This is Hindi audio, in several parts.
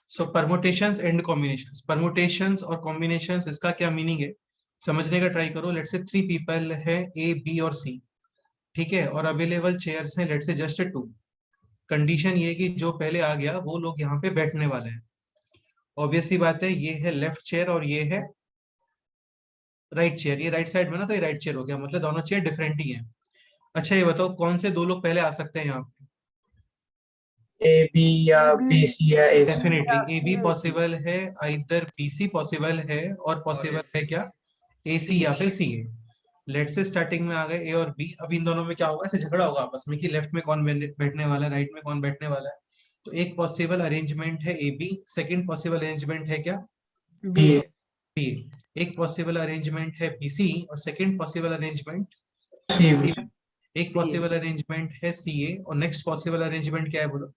So permutations and combinations, permutations और कॉम्बिनेशंस, इसका क्या मीनिंग है समझने का ट्राई करो। लेट्स से 3 पीपल है, ए बी और सी, ठीक है, और अवेलेबल चेयर्स हैं लेट्स से जस्ट 2। कंडीशन ये है कि जो पहले आ गया वो लोग यहाँ पे बैठने वाले हैं। ऑब्वियस सी बात है, ये है लेफ्ट चेयर और ये है राइट चेयर, ये राइट साइड में ना, तो ये राइट चेयर हो गया, मतलब दोनों चेयर डिफरेंट ही है। अच्छा ये बताओ कौन से दो लोग पहले आ सकते हैं यहाँ पे? ए बी या बी सी या ए सी। डेफिनेटली ए बी पॉसिबल है, आइदर बी सी पॉसिबल है, और पॉसिबल है क्या, ए सी या फिर सी ए। लेट से स्टार्टिंग में आ गए ए और बी, अब इन दोनों में क्या होगा, ऐसे झगड़ा होगा आपस में कि लेफ्ट में कौन बैठने वाला है, राइट में कौन बैठने वाला है। तो एक पॉसिबल अरेंजमेंट है A B, second possible arrangement है क्या, बी ए। B A. एक पॉसिबल अरेंजमेंट है बी सी और second possible arrangement C B. एक पॉसिबल अरेंजमेंट है सी ए और नेक्स्ट पॉसिबल अरेंजमेंट क्या है बोलो,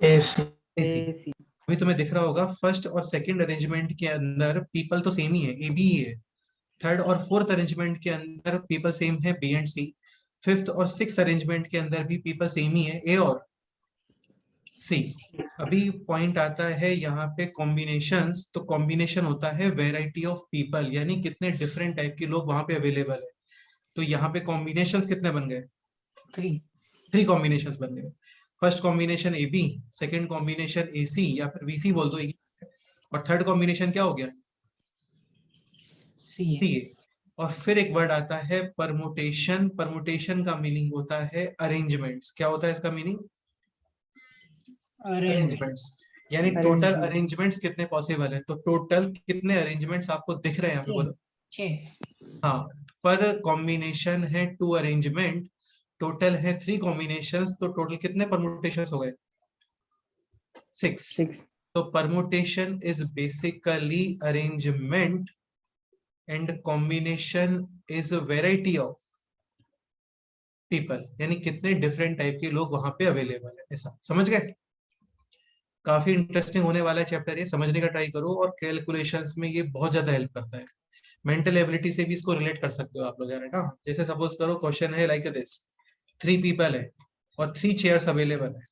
ए सी। ए सी। अभी तुम्हें दिख रहा होगा फर्स्ट और सेकंड अरेंजमेंट के अंदर पीपल तो सेम ही है, ए बी है। थर्ड और फोर्थ अरेंजमेंट के अंदर पीपल सेम है, बी एंड सी। फिफ्थ और सिक्स्थ अरेंजमेंट के अंदर भी पीपल सेम ही है, ए और सी। अभी पॉइंट आता है यहाँ पे कॉम्बिनेशंस, तो कॉम्बिनेशन होता है वेराइटी ऑफ पीपल, यानी कितने डिफरेंट टाइप के लोग वहां पे अवेलेबल है। तो यहाँ पे कॉम्बिनेशंस कितने बन गए, 3 कॉम्बिनेशंस बन गए। First combination A B, second combination A C या फिर वी सी बोल दो, और थर्ड कॉम्बिनेशन क्या हो गया, सी ए। और फिर एक वर्ड आता है परमुटेशन, परमुटेशन का मीनिंग होता है अरेंजमेंट्स। क्या होता है इसका मीनिंग, अरेंजमेंट्स, यानी टोटल अरेंजमेंट्स कितने पॉसिबल है। तो टोटल कितने अरेंजमेंट्स आपको दिख रहे हैं यहाँ पे बोलो, 6। हाँ, पर कॉम्बिनेशन है 2 अरेंजमेंट, टोटल है 3 कॉम्बिनेशंस, तो टोटल कितने परमुटेशंस हो गए, 6। तो permutation is basically arrangement and combination is variety of people, यानी कितने डिफरेंट टाइप के लोग वहां पे अवेलेबल है, ऐसा समझ गए। काफी इंटरेस्टिंग होने वाला है चैप्टर, ये समझने का ट्राई करो, और कैलकुलेशंस में ये बहुत ज्यादा हेल्प करता है। मेंटल एबिलिटी से भी इसको रिलेट कर सकते हो आप लोग, यार है ना। जैसे सपोज करो क्वेश्चन है लाइक दिस, 3 पीपल है और 3 चेयर्स अवेलेबल है,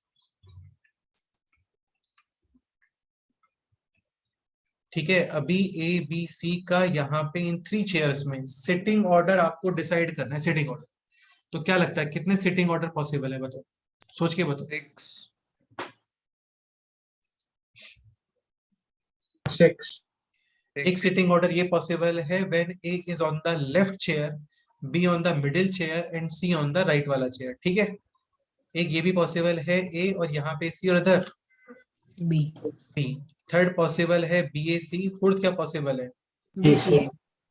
ठीक है। अभी ए बी सी का यहाँ पे इन 3 चेयर्स में सिटिंग ऑर्डर आपको डिसाइड करना है, सिटिंग ऑर्डर। तो क्या लगता है कितने सिटिंग ऑर्डर पॉसिबल है, बताओ, सोच के बताओ। 6। एक सिटिंग ऑर्डर ये पॉसिबल है when A is on the left chair, B on the middle chair and C on the right वाला चेयर, ठीक है। एक ये भी पॉसिबल है ए और यहाँ पे सी और इधर बी। बी थर्ड पॉसिबल है बी ए सी, फोर्थ क्या पॉसिबल है, बी सी।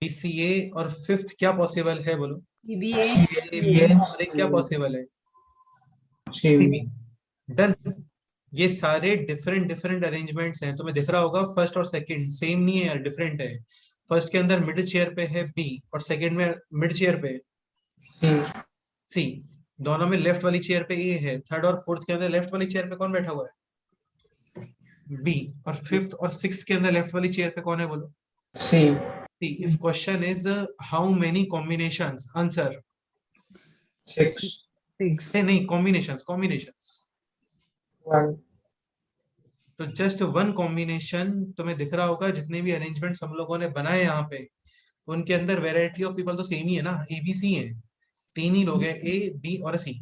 बी सी ए, और फिफ्थ क्या पॉसिबल है बोलो, बी ए। और एक क्या पॉसिबल है, सी सी बी। बी। डन। ये सारे डिफरेंट डिफरेंट अरेंजमेंट्स हैं, तुम्हें दिख रहा होगा फर्स्ट और सेकंड सेम नहीं है यार, डिफरेंट है। फर्स्ट के अंदर मिडिल चेयर पे है बी और सेकंड में मिड चेयर पे सी। दोनों में लेफ्ट वाली चेयर पे ए है, थर्ड और फोर्थ के अंदर लेफ्ट वाली चेयर पे कौन बैठा हुआ है, बी। और फिफ्थ और सिक्स्थ के अंदर लेफ्ट वाली चेयर पे कौन है बोलो, C. C. If question is how many combinations, answer 6। नहीं, कॉम्बिनेशंस, कॉम्बिनेशंस। 1। तो जस्ट वन कॉम्बिनेशन, तुम्हें दिख रहा होगा जितने भी अरेंजमेंट्स हम लोगों ने बनाए यहाँ पे, उनके अंदर वेराइटी ऑफ पीपल तो सेम ही है ना, ए बी सी है, 3 ही लोग हैं, ए बी और सी,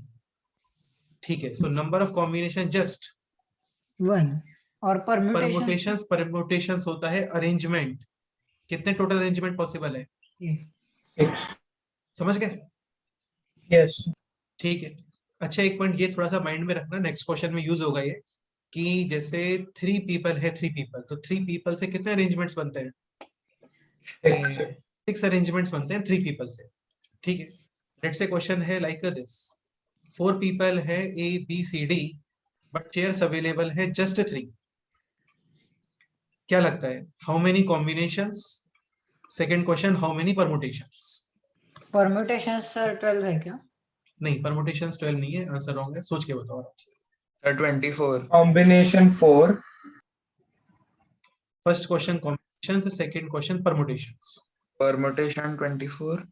ठीक है। So number of combination just 1। और परमुटेशंस, परमुटेशंस होता है अरेंजमेंट, कितने टोटल अरेंजमेंट पॉसिबल है, 6। समझ गए, यस। ठीक है। अच्छा एक पॉइंट ये थोड़ा सा माइंड में रखना, नेक्स्ट क्वेश्चन में यूज होगा ये, कि जैसे 3 पीपल है, 3 पीपल, तो 3 पीपल से कितने अरेंजमेंट्स बनते हैं, 6 अरेंजमेंट्स बनते हैं 3 पीपल से, ठीक है। लेट्स से क्वेश्चन है लाइक दिस, 4 पीपल है A B C D, but chairs available है जस्ट 3। क्या लगता है how many combinations, second question how many permutations. Permutations 12 है क्या, नहीं, परमुटेशंस 12 नहीं है, आंसर रॉन्ग है, सोच के बताओ आराम से। 24। Combination 4। First question combinations, second question permutations. Permutation 24।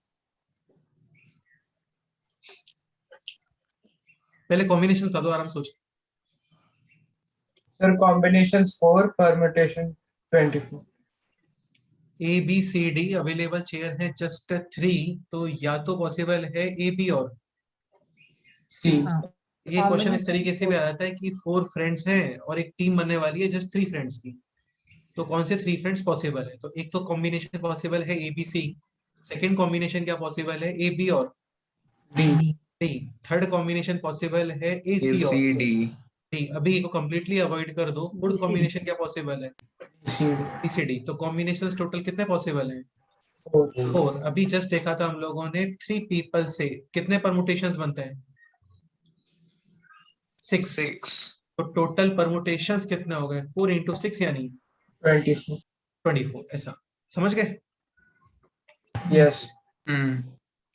पहले कॉम्बिनेशन बता दो, आराम सोच। Sir, combinations 4, permutation 24. A B C D available chair है जस्ट 3, तो या तो पॉसिबल है ए बी और सी। C. हाँ, ये क्वेश्चन इस combination तरीके से भी आ जाता है कि 4 फ्रेंड्स हैं और एक टीम बनने वाली है जस्ट 3 फ्रेंड्स की, तो कौन से 3 फ्रेंड्स पॉसिबल है? तो एक तो कॉम्बिनेशन पॉसिबल है A B C, second combination क्या पॉसिबल है? ए बी और D. D. D, third combination possible है ए सी और ACD. डी। अभी को कंप्लीटली अवॉइड कर दो, फोर्थ BCD. कॉम्बिनेशन क्या पॉसिबल है? C. B C D. तो कॉम्बिनेशन टोटल कितने पॉसिबल हैं? 4. 4। अभी जस्ट देखा था हम लोगों ने 3 पीपल से कितने परमुटेशंस बनते हैं? 6। 6. तो टोटल परमुटेशंस कितने हो गए? 4 इंटू 6 यानी 24. 24। ऐसा समझ गए? Yes.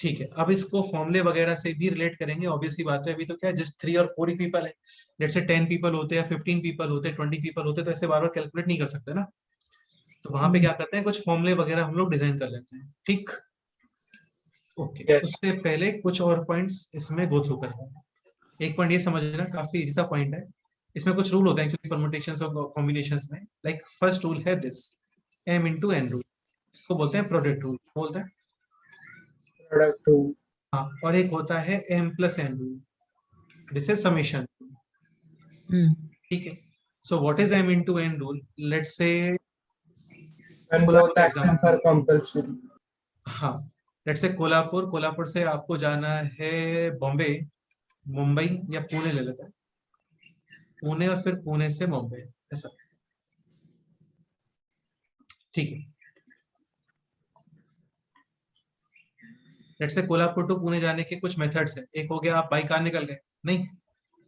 ठीक है, अब इसको फॉर्मूले वगैरह से भी रिलेट करेंगे। ऑब्वियसली बात है, अभी तो क्या है, जस्ट 3 और 4 ही पीपल है। जैसे 10 पीपल होते हैं, 15 पीपल होते हैं, 20 पीपल होते हैं, तो ऐसे बार बार कैलकुलेट नहीं कर सकते ना। तो वहां पे क्या करते हैं, कुछ फॉर्मूले वगैरह हम लोग डिजाइन कर लेते हैं। ठीक, ओके। Yes. उससे पहले कुछ और पॉइंट्स इसमें गो थ्रू करते हैं। एक पॉइंट ये समझना, काफी इजी सा पॉइंट है। इसमें कुछ रूल होते हैं एक्चुअली परमुटेशंस और कॉम्बिनेशंस में। लाइक फर्स्ट रूल है this, m into N rule, को बोलते हैं प्रोडक्ट रूल, बोलते हैं। Product 2. हाँ, और एक होता है m plus N rule, this is summation. ठीक है, so what is m into N rule? Let's say When both actions are compulsory. हाँ, लेट्स से कोल्हापुर, कोल्हापुर से आपको जाना है बॉम्बे, मुंबई या पुणे ले लेते हैं, पुणे और फिर पुणे से बॉम्बे, ऐसा। ठीक है, let's say Kolhapur to Pune जाने के कुछ मेथड्स हैं। एक हो गया आप बाई कार निकल गए, नहीं,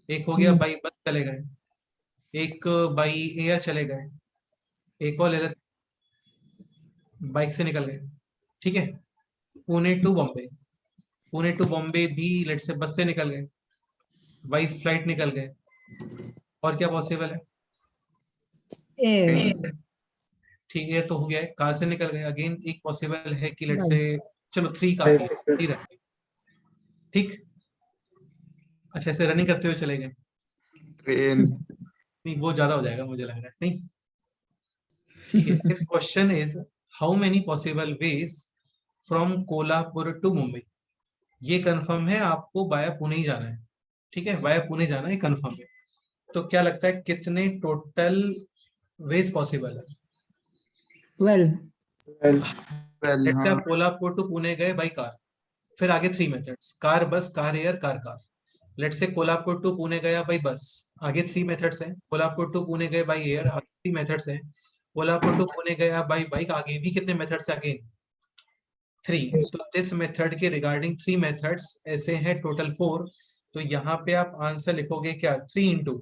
एक हो गया बाई बस चले गए, एक बाई एयर चले गए, एक और ले लेते बाइक से निकल गए। ठीक है, पुणे टू बॉम्बे, पुणे टू बॉम्बे भी लेट्स से बस से निकल गए, बाई फ्लाइट निकल गए। और क्या पॉसिबल है? A. ठीक, एयर तो हो गया है, कार से निकल गए। अगेन एक पॉसिबल है कि लेट्स से, चलो 3 का 3 रखते हैं। ठीक, अच्छा ऐसे रनिंग करते हुए चले गए, Train. नहीं वो ज्यादा हो जाएगा मुझे लग रहा है, नहीं। ठीक है, if question is how many possible ways from Kolhapur to Mumbai, ये कंफर्म है आपको बाया पुणे ही जाना है। ठीक है, बाया पुणे जाना है, कंफर्म है। तो क्या लगता है कितने टोटल वेज पॉसिबल है? 12. Well, Well, लेट्स से हाँ. आप कोल्हापुर टू पुणे गए बाई कार, फिर आगे 3 methods, car bus, car air, car car. Let's say Kolhapur to Pune गया बाई बस, आगे 3 मेथड्स हैं। कोल्हापुर टू पुणे गए बाई एयर, आगे 3 मेथड्स हैं। कोल्हापुर टू पुणे गया बाई बाइक, आगे भी कितने मेथड्स हैं? अगेन 3। तो दिस मेथड के रिगार्डिंग 3 मेथड्स ऐसे हैं, टोटल 4। तो यहाँ पे आप आंसर लिखोगे क्या? 3 इंटू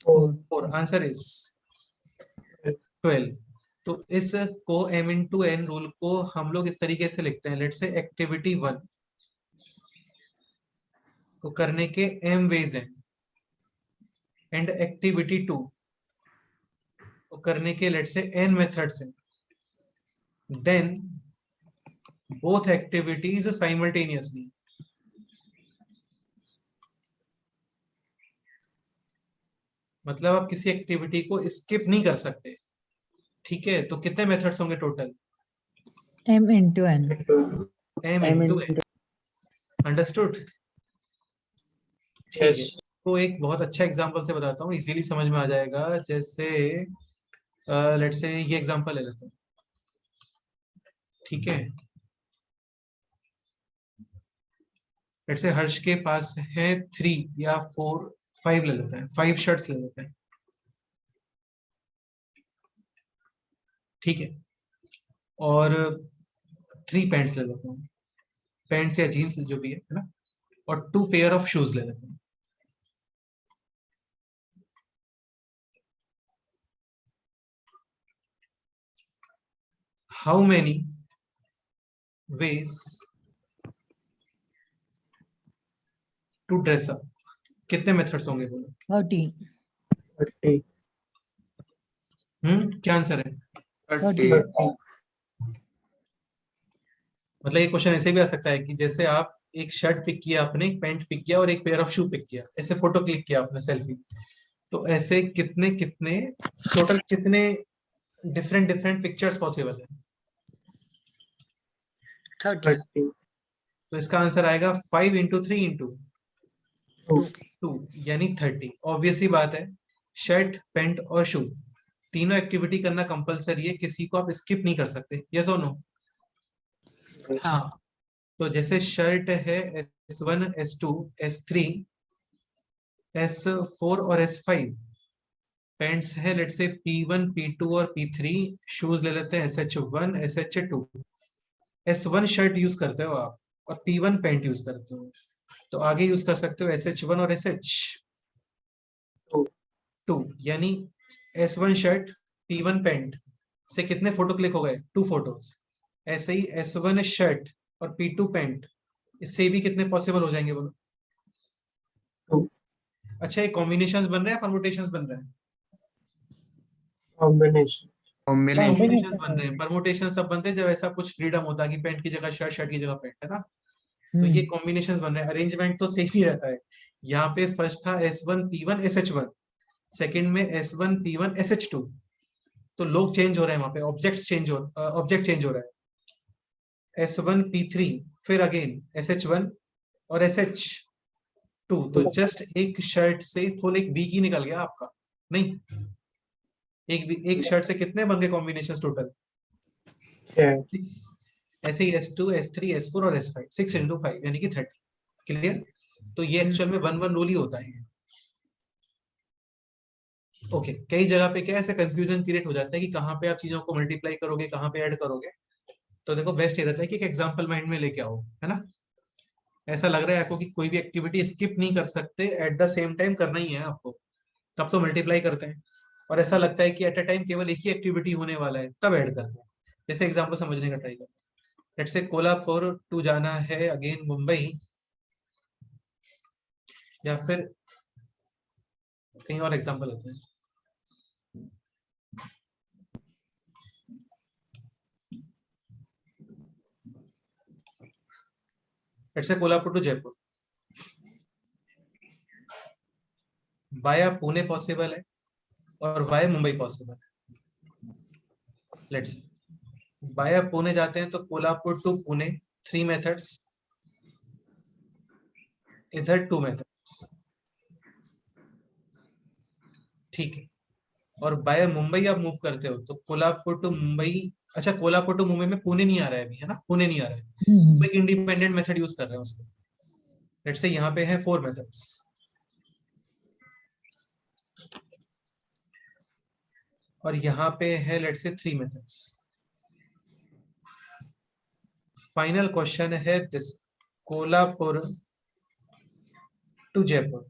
4. 4, answer is 12। तो इस को m इंटू एन रूल को हम लोग इस तरीके से लिखते हैं। लेट्स से एक्टिविटी 1 को करने के m वेज हैं, एंड एक्टिविटी 2 को करने के लेट्स से n मेथड्स हैं। देन बोथ एक्टिविटीज साइमल्टेनियसली, मतलब आप किसी एक्टिविटी को स्किप नहीं कर सकते। ठीक है, तो कितने मेथड्स होंगे total? M into N. m into N. Understood? ठीक है, Yes. तो एक बहुत अच्छा एग्जांपल से बताता हूँ, इजीली समझ में आ जाएगा। जैसे लेट्स से ये एग्जांपल ले लेते हैं। ठीक है, लेट्स से हर्ष के पास है 3 या 4, 5 ले लेते हैं, 5 शर्ट्स ले लेते हैं। ठीक है, और 3 पैंट्स ले लेते हैं, पैंट्स या जीन्स जो भी है ना, और 2 पेयर ऑफ शूज ले लेते हैं। How many ways to dress up, कितने मेथड्स होंगे बोलो? 30. 30. क्या आंसर है? 30. 30. मतलब ये क्वेश्चन ऐसे भी आ सकता है कि जैसे आप एक शर्ट पिक किया आपने, एक पैंट पिक किया और एक पेयर ऑफ शू पिक किया, ऐसे फोटो क्लिक किया आपने, सेल्फी, तो ऐसे कितने कितने टोटल कितने डिफरेंट डिफरेंट पिक्चर्स पॉसिबल है? 30. 30. तो इसका आंसर आएगा 5 इंटू 3 इंटू 2. 2 यानी 30। ऑब्वियस ही बात है, शर्ट पैंट और शू तीनों एक्टिविटी करना कंपलसरी है, किसी को आप स्किप नहीं कर सकते। यस और नो? हाँ, तो जैसे शर्ट है S1 S2 S3 S4 और S5, पैंट्स है लेट से P1 P2 और P3, शूज ले लेते हैं SH1 SH2। S1 shirt use करते हो आप और P1 पैंट यूज करते हो, तो आगे यूज कर सकते हो SH1 और SH2 यानी S1 शर्ट P1 पैंट से कितने फोटो क्लिक हो गए? 2 फोटोज। ऐसे ही S1 शर्ट और P2 पैंट, इससे भी कितने पॉसिबल हो जाएंगे बोलो? 2. अच्छा, ये कॉम्बिनेशंस बन रहे हैं परमुटेशंस बन रहे हैं? Combination. कॉम्बिनेशन कॉम्बिनेशंस बन रहे हैं। परमुटेशंस तब बनते हैं जब ऐसा कुछ फ्रीडम होता है कि पैंट की जगह शर्ट, शर्ट की जगह पैंट, है ना? तो ये कॉम्बिनेशंस बन रहे हैं, अरेंजमेंट तो सेम ही रहता है। यहाँ पे फर्स्ट था S1 P1 SH1, सेकंड में S1 P1 SH2, तो लोग चेंज हो रहे हैं वहां पे, ऑब्जेक्ट चेंज हो रहा है। S1 P3 फिर अगेन SH1 और SH2, तो जस्ट एक शर्ट से फुल एक वीक ही निकल गया आपका, नहीं? एक शर्ट से कितने बन गए कॉम्बिनेशंस टोटल? 6. 6। ऐसे ही S2 S3 S4 और S5, 6 इंटू 5 यानी कि 30। क्लियर? तो ये एक्चुअल में 1 1 रूल ही होता है। ओके, कई जगह पे क्या ऐसे कंफ्यूजन क्रिएट हो जाता है कि कहाँ पे आप चीजों को मल्टीप्लाई करोगे, कहाँ पे ऐड करोगे। तो देखो बेस्ट ये रहता है कि एक एग्जांपल माइंड में लेके आओ, है ना? ऐसा लग रहा है आपको कि कोई भी एक्टिविटी स्किप नहीं कर सकते, एट द सेम टाइम करना ही है आपको, तब तो मल्टीप्लाई करते हैं। और ऐसा लगता है कि एट अ टाइम केवल एक ही एक्टिविटी होने वाला है, तब ऐड करते हैं। जैसे एग्जाम्पल समझने का ट्राई करो। लेट्स से कोल्हापुर टू जाना है अगेन मुंबई, या फिर कहीं और एग्जाम्पल लेते हैं। Let's say Kolhapur to Jaipur, via Pune possible है और वाया मुंबई पॉसिबल है। लेट्स वाया पुणे जाते हैं तो कोल्हापुर टू पुणे 3 मेथड्स, इधर 2 मेथड्स, ठीक है। और बाय मुंबई आप मूव करते हो तो कोल्हापुर टू मुंबई, अच्छा कोल्हापुर टू मुंबई में पुणे नहीं आ रहा है अभी, है ना? पुणे नहीं आ रहा है, कोई इंडिपेंडेंट मेथड यूज कर रहे हैं उसको। लेट्स से यहाँ पे है 4 मेथड्स, और यहाँ पे है let's say 3 methods. Final question है this, Kolhapur to Jaipur,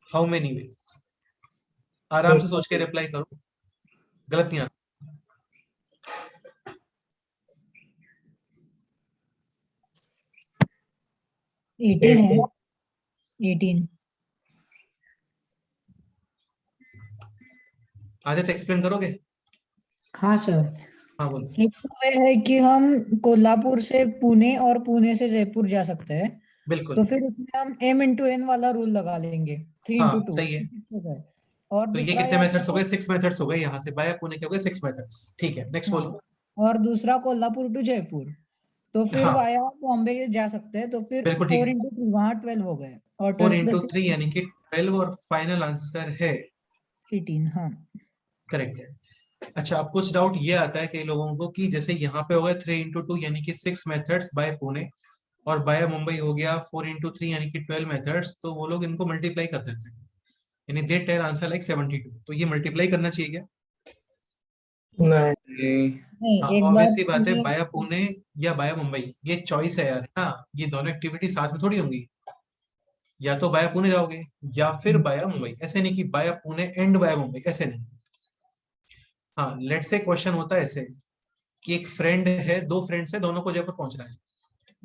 how many ways? आराम से सोच के रिप्लाई करो, गलत नहीं आना। 18 है। 18। आदित्य एक्सप्लेन करोगे? हाँ सर। हाँ बोलो। एक तो ये है कि हम कोल्हापुर से पुणे और पुणे से जयपुर जा सकते हैं, बिल्कुल, तो फिर उसमें हम m इंटू n वाला रूल लगा लेंगे, 3 हाँ इंटू 2 सही है। हो गए। और तो ये दूसरा कितने या मेथड्स हो तो गए? 6 मेथड्स हो गए, यहाँ से बाय पुणे के हो गए 6 मेथड्स, ठीक है। नेक्स्ट हाँ, बोलो। और दूसरा कोल्हापुर टू जयपुर, तो फिर हाँ वाया बॉम्बे जा सकते हैं, तो फिर बिल्कुल ठीक 4 है, इंटू 3 वहां 12 हो गए, और 4 12 इंटू प्लस 3 यानी कि 12, और फाइनल आंसर है 18। हाँ करेक्ट है। अच्छा, अब कुछ डाउट ये आता है कई लोगों को कि जैसे यहाँ पे हो गया 3 इंटू 2 यानी कि 6 मेथड्स बाय पुणे, और बाय मुंबई हो गया 4 इंटू 3 यानी कि 12 मेथड्स, तो वो लोग इनको मल्टीप्लाई कर देते हैं, यानी दे टेल आंसर लाइक 72। तो ये मल्टीप्लाई करना चाहिए क्या? नहीं. नहीं, हाँ एक बार ऑब्वियस सी बात है, पुणे। बाया पुणे या बाया मुंबई, ये चॉइस है यार, हाँ ये दोनों एक्टिविटी साथ में थोड़ी होंगी, या तो बाया पुणे जाओगे या फिर बाया मुंबई, ऐसे नहीं कि बाया पुणे एंड बाया मुंबई, ऐसे नहीं। हाँ लेट्स से क्वेश्चन होता है ऐसे कि एक फ्रेंड है, दो फ्रेंड्स है, दोनों को जयपुर पहुंचना है,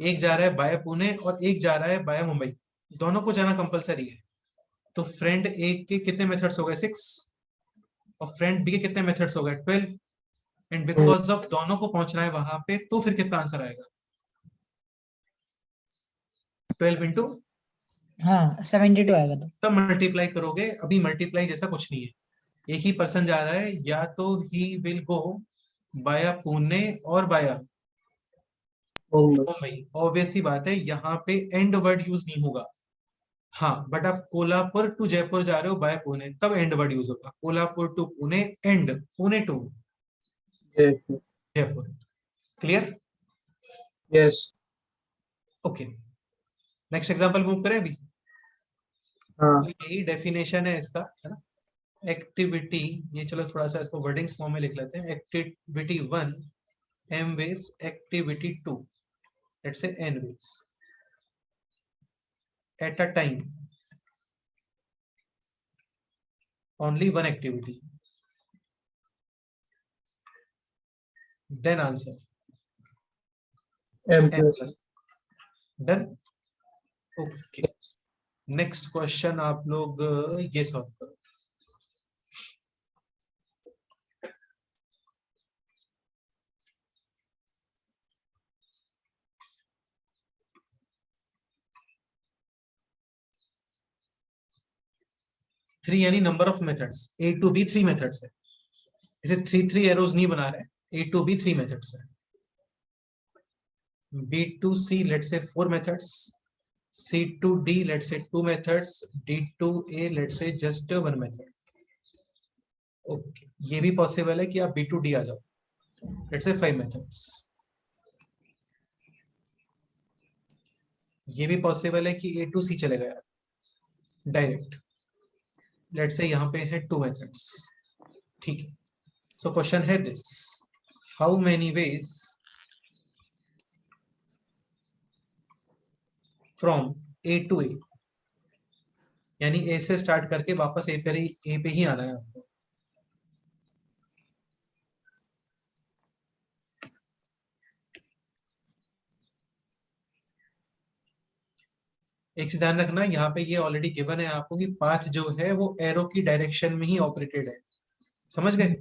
एक जा रहा है बाया पुणे और एक जा रहा है बाया मुंबई, दोनों को जाना कंपलसरी है। तो फ्रेंड ए के कितने मेथड्स हो गए? 6, और फ्रेंड बी के कितने मेथड्स हो गए? 12, एंड बिकॉज ऑफ दोनों को पहुंचना है वहां पे, तो फिर कितना आंसर आएगा? 12 इंटू हाँ 72 आएगा तो। तब मल्टीप्लाई करोगे, अभी मल्टीप्लाई जैसा कुछ नहीं है, एक ही पर्सन जा रहा है, या तो ही विल गो बाया पुणे और बाया मुंबई, ऑब्वियस ही बात है, यहाँ पे एंड वर्ड यूज नहीं होगा। हाँ बट आप कोल्हापुर टू जयपुर जा रहे हो बाय पुणे, तब एंड वर्ड यूज होगा, Kolhapur to Pune and, Pune to Jaipur. Jaipur. Clear? Yes. Okay, next example move करें अभी। हाँ। तो यही डेफिनेशन है इसका, है ना। एक्टिविटी, ये चलो थोड़ा सा इसको वर्डिंग्स फॉर्म में लिख लेते हैं। Activity 1 m ways, activity 2 let's say n ways at a time, only one activity, then answer M n plus। plus, done। Okay, next question आप लोग ये सॉल्व करो। थ्री यानी number of methods, A to B 3 methods है, इसे 3 एरोज नहीं बना रहे, ए टू बी 3 मेथड्स है, B to C let's say 4 methods, C to D let's say 2 methods, D to A let's say just 1 method। Okay, ये भी पॉसिबल है कि आप B to D आ जाओ, let's say 5 methods। ये भी पॉसिबल है कि A to C चले गया डायरेक्ट, let's say यहाँ पे है 2 methods। ठीक है, सो क्वेश्चन है this, how many veg from A to A, यानी A से स्टार्ट करके वापस A पे ही आना है आपको। एक चीज ध्यान रखना, यहाँ पे ये ऑलरेडी गिवन है आपको कि पाथ जो है वो एरो की डायरेक्शन में ही ऑपरेटेड है, समझ गए।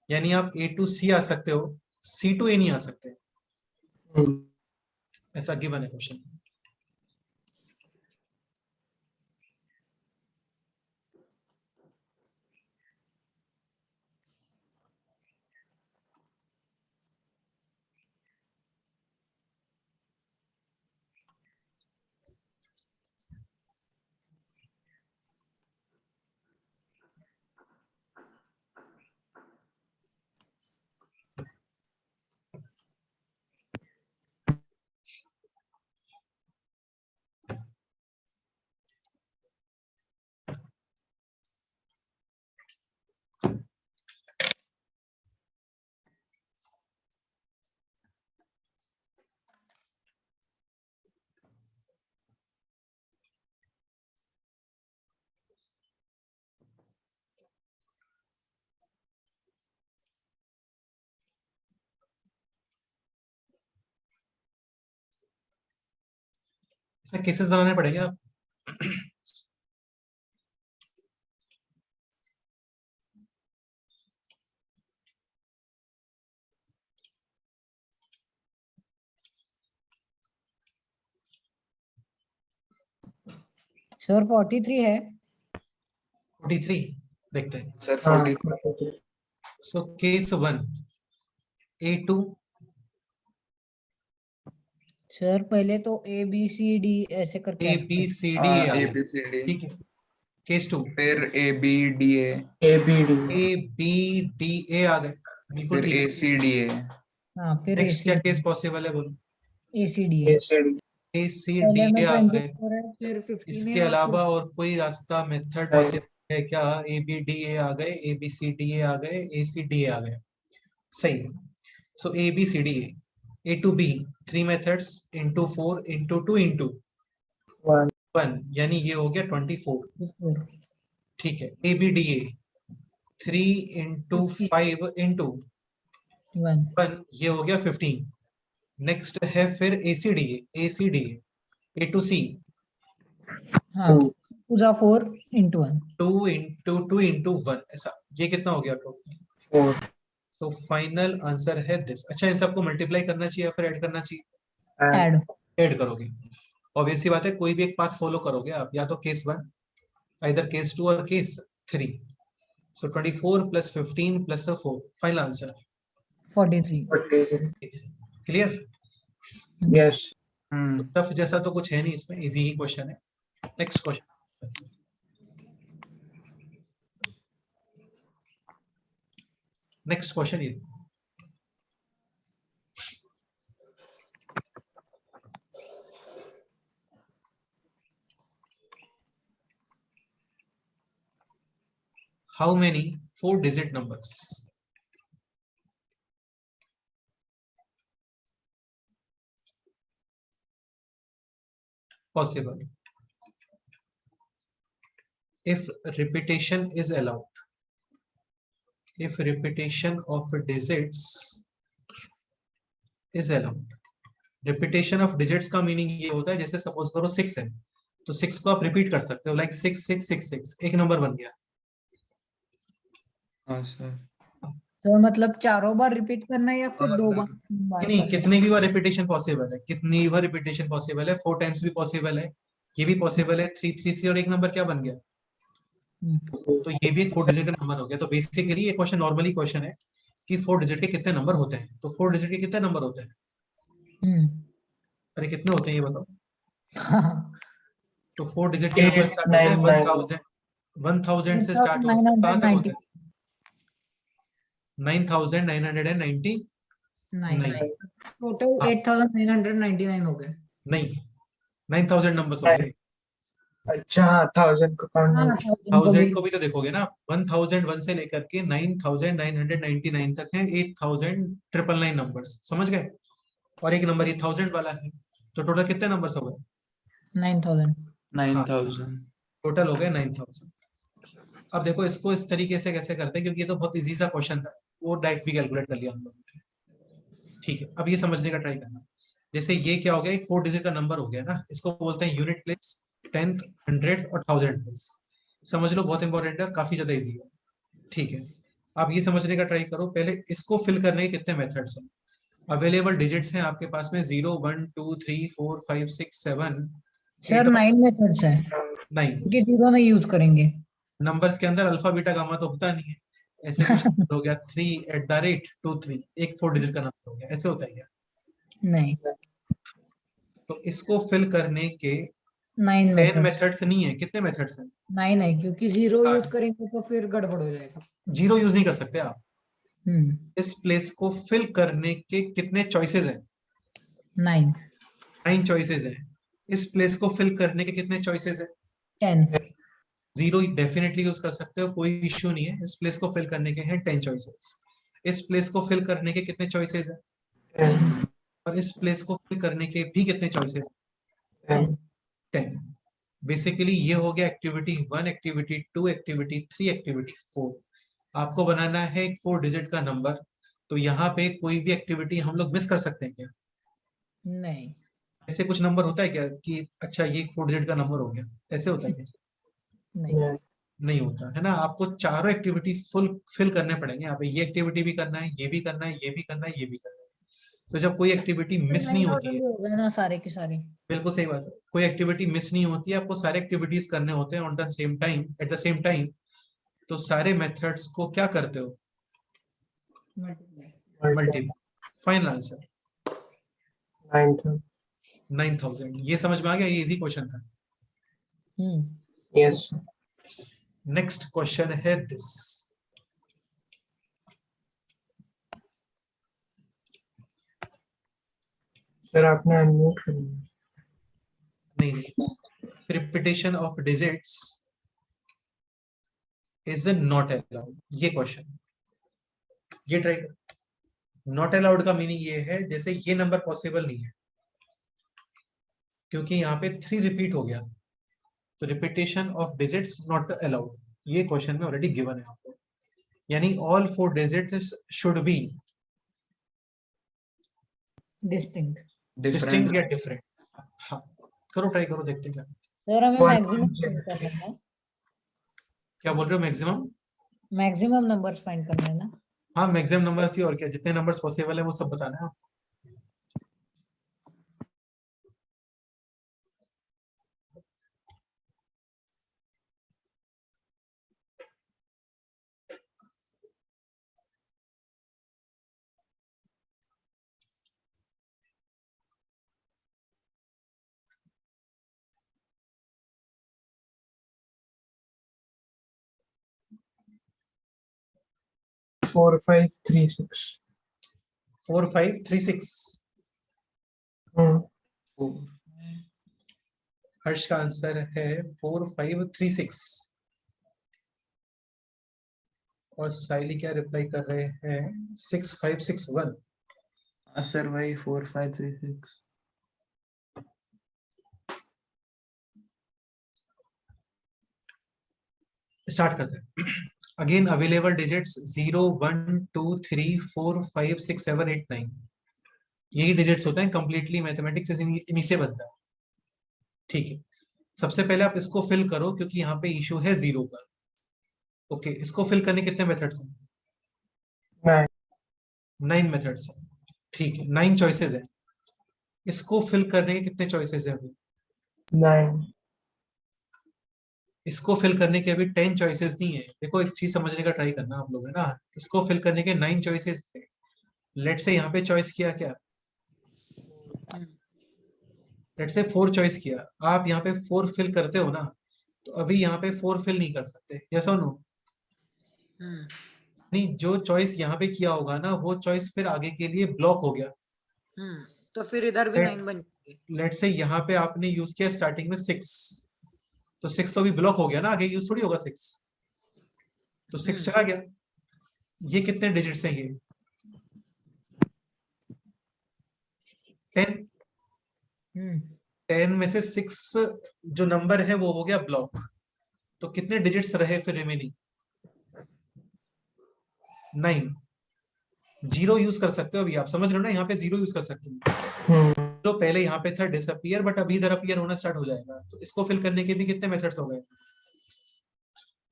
यानी आप A to C आ सकते हो, C to A नहीं आ सकते, ऐसा गिवन है क्वेश्चन। इसमें केसेस बनाने पड़ेंगे आप। सर 43 है। 43 देखते हैं। सर हाँ। 40। सो केस 1 A2, सर पहले तो ABCD ऐसे करके आ सकते हैं। ABCD हाँ, A, ABCD। ठीक है। केस 2 फिर ABDA। ABD। ABDA आ गए, बिल्कुल फिर ठीक है। ACDA। हाँ फिर नेक्स्ट क्या केस ACD पॉसिबल है बोलो। ACD है। ACD। पहले में ACDA आ गए। 24 है, फिर 15 इसके है और अलावा और कोई रास्ता मेथड पॉसिबल है क्या? ABDA आ गए, ABCDA आ गए, ACDA आ गए, सही है। सो ABCDA, A to B 3 methods into 4 into 2 into 1। 1, यानी ये हो गया 24, 24, ठीक है। ABDA 3 into 5 into 1। 1, ये हो गया 15। नेक्स्ट है फिर ACDA A to C हाँ पूजा 4 into 1। 2 into 2 into 1, ऐसा, ये कितना हो गया टोटल? 4। तो फाइनल आंसर है दिस। अच्छा, इन सबको मल्टीप्लाई करना चाहिए या फिर ऐड करना चाहिए? ऐड। ऐड करोगे, ऑब्वियसली बात है, कोई भी एक पाथ फॉलो करोगे आप, या तो केस 1, आइदर केस 2 और case 3. So 24 plus 15 plus a 4. Final answer. 43. 43. Clear? Yes. Tough जैसा तो कुछ है नहीं इसमें, इजी ही क्वेश्चन है. Next question. नेक्स्ट क्वेश्चन ये. How many 4-digit numbers possible if repetition is allowed? If repetition of digits is allowed. Repetition of digits का मीनिंग ये होता है, जैसे सपोज करो 6 है तो 6 को आप रिपीट कर सकते हो, लाइक 6666, एक नंबर बन गया. हाँ सर. तो मतलब चारों बार रिपीट करना है या फिर दो बार, तीन बार नहीं, कर कितनी भी बार रिपीटेशन पॉसिबल है, कितनी बार रिपीटेशन पॉसिबल है. 4 टाइम्स भी पॉसिबल है, ये भी पॉसिबल है. 333 और एक नंबर क्या बन गया, सकते तो ये भी एक 4 डिजिट का नंबर हो गया. तो बेसिकली ये क्वेश्चन नॉर्मली क्वेश्चन है कि 4 डिजिट के कितने नंबर होते हैं. तो 4 डिजिट के कितने नंबर होते हैं, हैं. अरे कितने होते हैं ये बताओ. हाँ. तो 4 डिजिट के नंबर स्टार्ट होते हैं 1000. 1000 से स्टार्ट होते हैं, कहां तक होते हैं? 9999. टोटल 8999 हो गए. नहीं, 9000 नंबर्स हो गए. अच्छा, 1000 को काउंट हाँ, नहीं. 1000 को भी तो देखोगे ना, 1001 से लेकर के 9999 तक है 8999 नंबर्स, समझ गए. और एक नंबर ये 1000 वाला है, तो टोटल कितने नंबर्स हो गए? 9000. 9000. टोटल हो गए 9000. अब देखो इसको इस तरीके से कैसे करते हैं, क्योंकि ये तो बहुत इजी सा क्वेश्चन था, वो डायरेक्ट भी कैलकुलेट कर लिया हम लोगों ने. ठीक है, अब ये समझने का ट्राई करना. जैसे ये क्या हो गया, एक 4 डिजिट का नंबर हो गया ना, इसको बोलते हैं यूनिट प्लेस, 10th, 100 और 1000 प्लेस. समझ लो, बहुत इंपॉर्टेंट है और काफी ज्यादा इजी है. ठीक है, अब ये समझने का ट्राई करो. पहले इसको फिल करने के कितने मेथड्स हैं अवेलेबल? डिजिट्स हैं आपके पास में 0 1 2 3 4 5 6 7 सर 9 मेथड्स है, 9. क्योंकि जीरो नहीं यूज करेंगे. नंबर्स के अंदर अल्फा बीटा गामा तो होता नहीं है. ऐसे कुछ हो गया 3 @ 23, एक 4 डिजिट का नंबर हो गया, ऐसे होता है क्या? नहीं, तो इसको फिल करने के 9 10 मेथड्स. मेथड्स नहीं है, कितने मेथड्स हैं? 9 है, क्योंकि जीरो यूज करेंगे तो फिर गड़बड़ हो जाएगा. जीरो यूज नहीं कर सकते आप. हम्म. इस प्लेस को फिल करने के कितने चॉइसेस हैं? 9. 9 चॉइसेस हैं. इस प्लेस को फिल करने के कितने चॉइसेस हैं? 10. जीरो डेफिनेटली यूज कर सकते हो, कोई इश्यू नहीं है. इस प्लेस को फिल करने के हैं 10 चॉइसेस. इस प्लेस को फिल करने के कितने चॉइसेस हैं? और इस प्लेस को फिल करने के भी कितने चॉइसेस? 10. बेसिकली ये हो गया एक्टिविटी 1, एक्टिविटी 2, एक्टिविटी 3, एक्टिविटी 4. आपको बनाना है एक 4 डिजिट का नंबर. तो यहाँ पे कोई भी एक्टिविटी हम लोग मिस कर सकते हैं क्या? नहीं. ऐसे कुछ नंबर होता है क्या कि अच्छा ये 4 डिजिट का नंबर हो गया, ऐसे होता है क्या? नहीं. नहीं होता है ना. आपको चारों एक्टिविटी फुल फिल करने पड़ेंगे. यहाँ पे ये एक्टिविटी भी करना है, ये भी करना है, ये भी करना है, ये भी करना है. तो जब कोई एक्टिविटी मिस नहीं होती है, हो गए ना सारे के सारे. बिल्कुल सही बात है, कोई एक्टिविटी मिस नहीं होती है, आपको सारे एक्टिविटीज करने होते हैं on the same time, at the same time. तो सारे मेथड्स को क्या करते हो? मल्टीप्लाई. Final answer 9000. 9000. ये समझ में आ गया, ये इजी क्वेश्चन था. Yes. नेक्स्ट क्वेश्चन है दिस. सर आपने अनम्यूट कर दिया. नहीं, repetition of digits is not allowed. ये क्वेश्चन, ये ट्राई कर. नॉट अलाउड का मीनिंग ये है, जैसे ये नंबर पॉसिबल नहीं है क्योंकि यहाँ पे 3 रिपीट हो गया, तो repetition of digits not allowed. ये क्वेश्चन में ऑलरेडी गिवन है आपको. यानी all 4 digits should be distinct या डिफरेंट. हाँ, करो, ट्राई करो, देखते हैं क्या. सर हमें One मैक्सिमम point फाइंड करना है. क्या बोल रहे हो? मैक्सिमम? मैक्सिमम नंबर्स फाइंड करना है ना. हाँ, मैक्सिमम नंबर्स ही, और क्या, जितने नंबर्स पॉसिबल है वो सब बताना है आपको. 4536. 4536। हर्ष का आंसर है 4536। और साइली क्या रिप्लाई कर रहे हैं? 6561। सर वही 4536। स्टार्ट करते हैं। Again available digits 0 1 2 3 4 5 6 7 8 9। यही डिजिट्स होते हैं, कंप्लीटली मैथमेटिक्स इन्हीं से बनता है। ठीक है, सबसे पहले आप इसको फिल करो क्योंकि यहाँ पे इशू है 0 का। ओके, इसको फिल करने कितने मेथड्स हैं? 9 मेथड्स हैं। ठीक है, 9 चॉइसेस है। इसको फिल करने के कितने चॉइसेस है अभी? 9. इसको फिल करने के अभी 10 चॉइसेस नहीं है। देखो, एक चीज समझने का ट्राई करना आप लोग, है ना। इसको फिल करने के 9 चॉइसेस थे। लेट से यहाँ पे चॉइस किया क्या? लेट से 4 चॉइस किया। आप यहाँ पे 4 फिल करते हो ना, तो अभी यहाँ पे 4 फिल नहीं कर सकते। यस और नो? नहीं, जो चॉइस यहाँ पे किया होगा ना, वो चॉइस फिर आगे के लिए ब्लॉक हो गया। तो फिर इधर भी 9 बन जाएंगे। लेट से यहाँ पे आपने यूज किया स्टार्टिंग में 6, तो 6 तो अभी ब्लॉक हो गया ना, आगे यूज थोड़ी होगा 6। तो 6 चला गया। ये कितने डिजिट्स हैं? ये 10। 10 में से 6 जो नंबर है वो हो गया ब्लॉक। तो कितने डिजिट्स रहे फिर रिमेनिंग? 9। 0 यूज कर सकते हो अभी, आप समझ रहे हो ना, यहाँ पे 0 यूज कर सकते हो। तो पहले यहाँ पे था डिसअपियर, बट अभी इधर अपीयर होना स्टार्ट हो जाएगा। तो इसको फिल करने के भी कितने मेथड्स हो गए?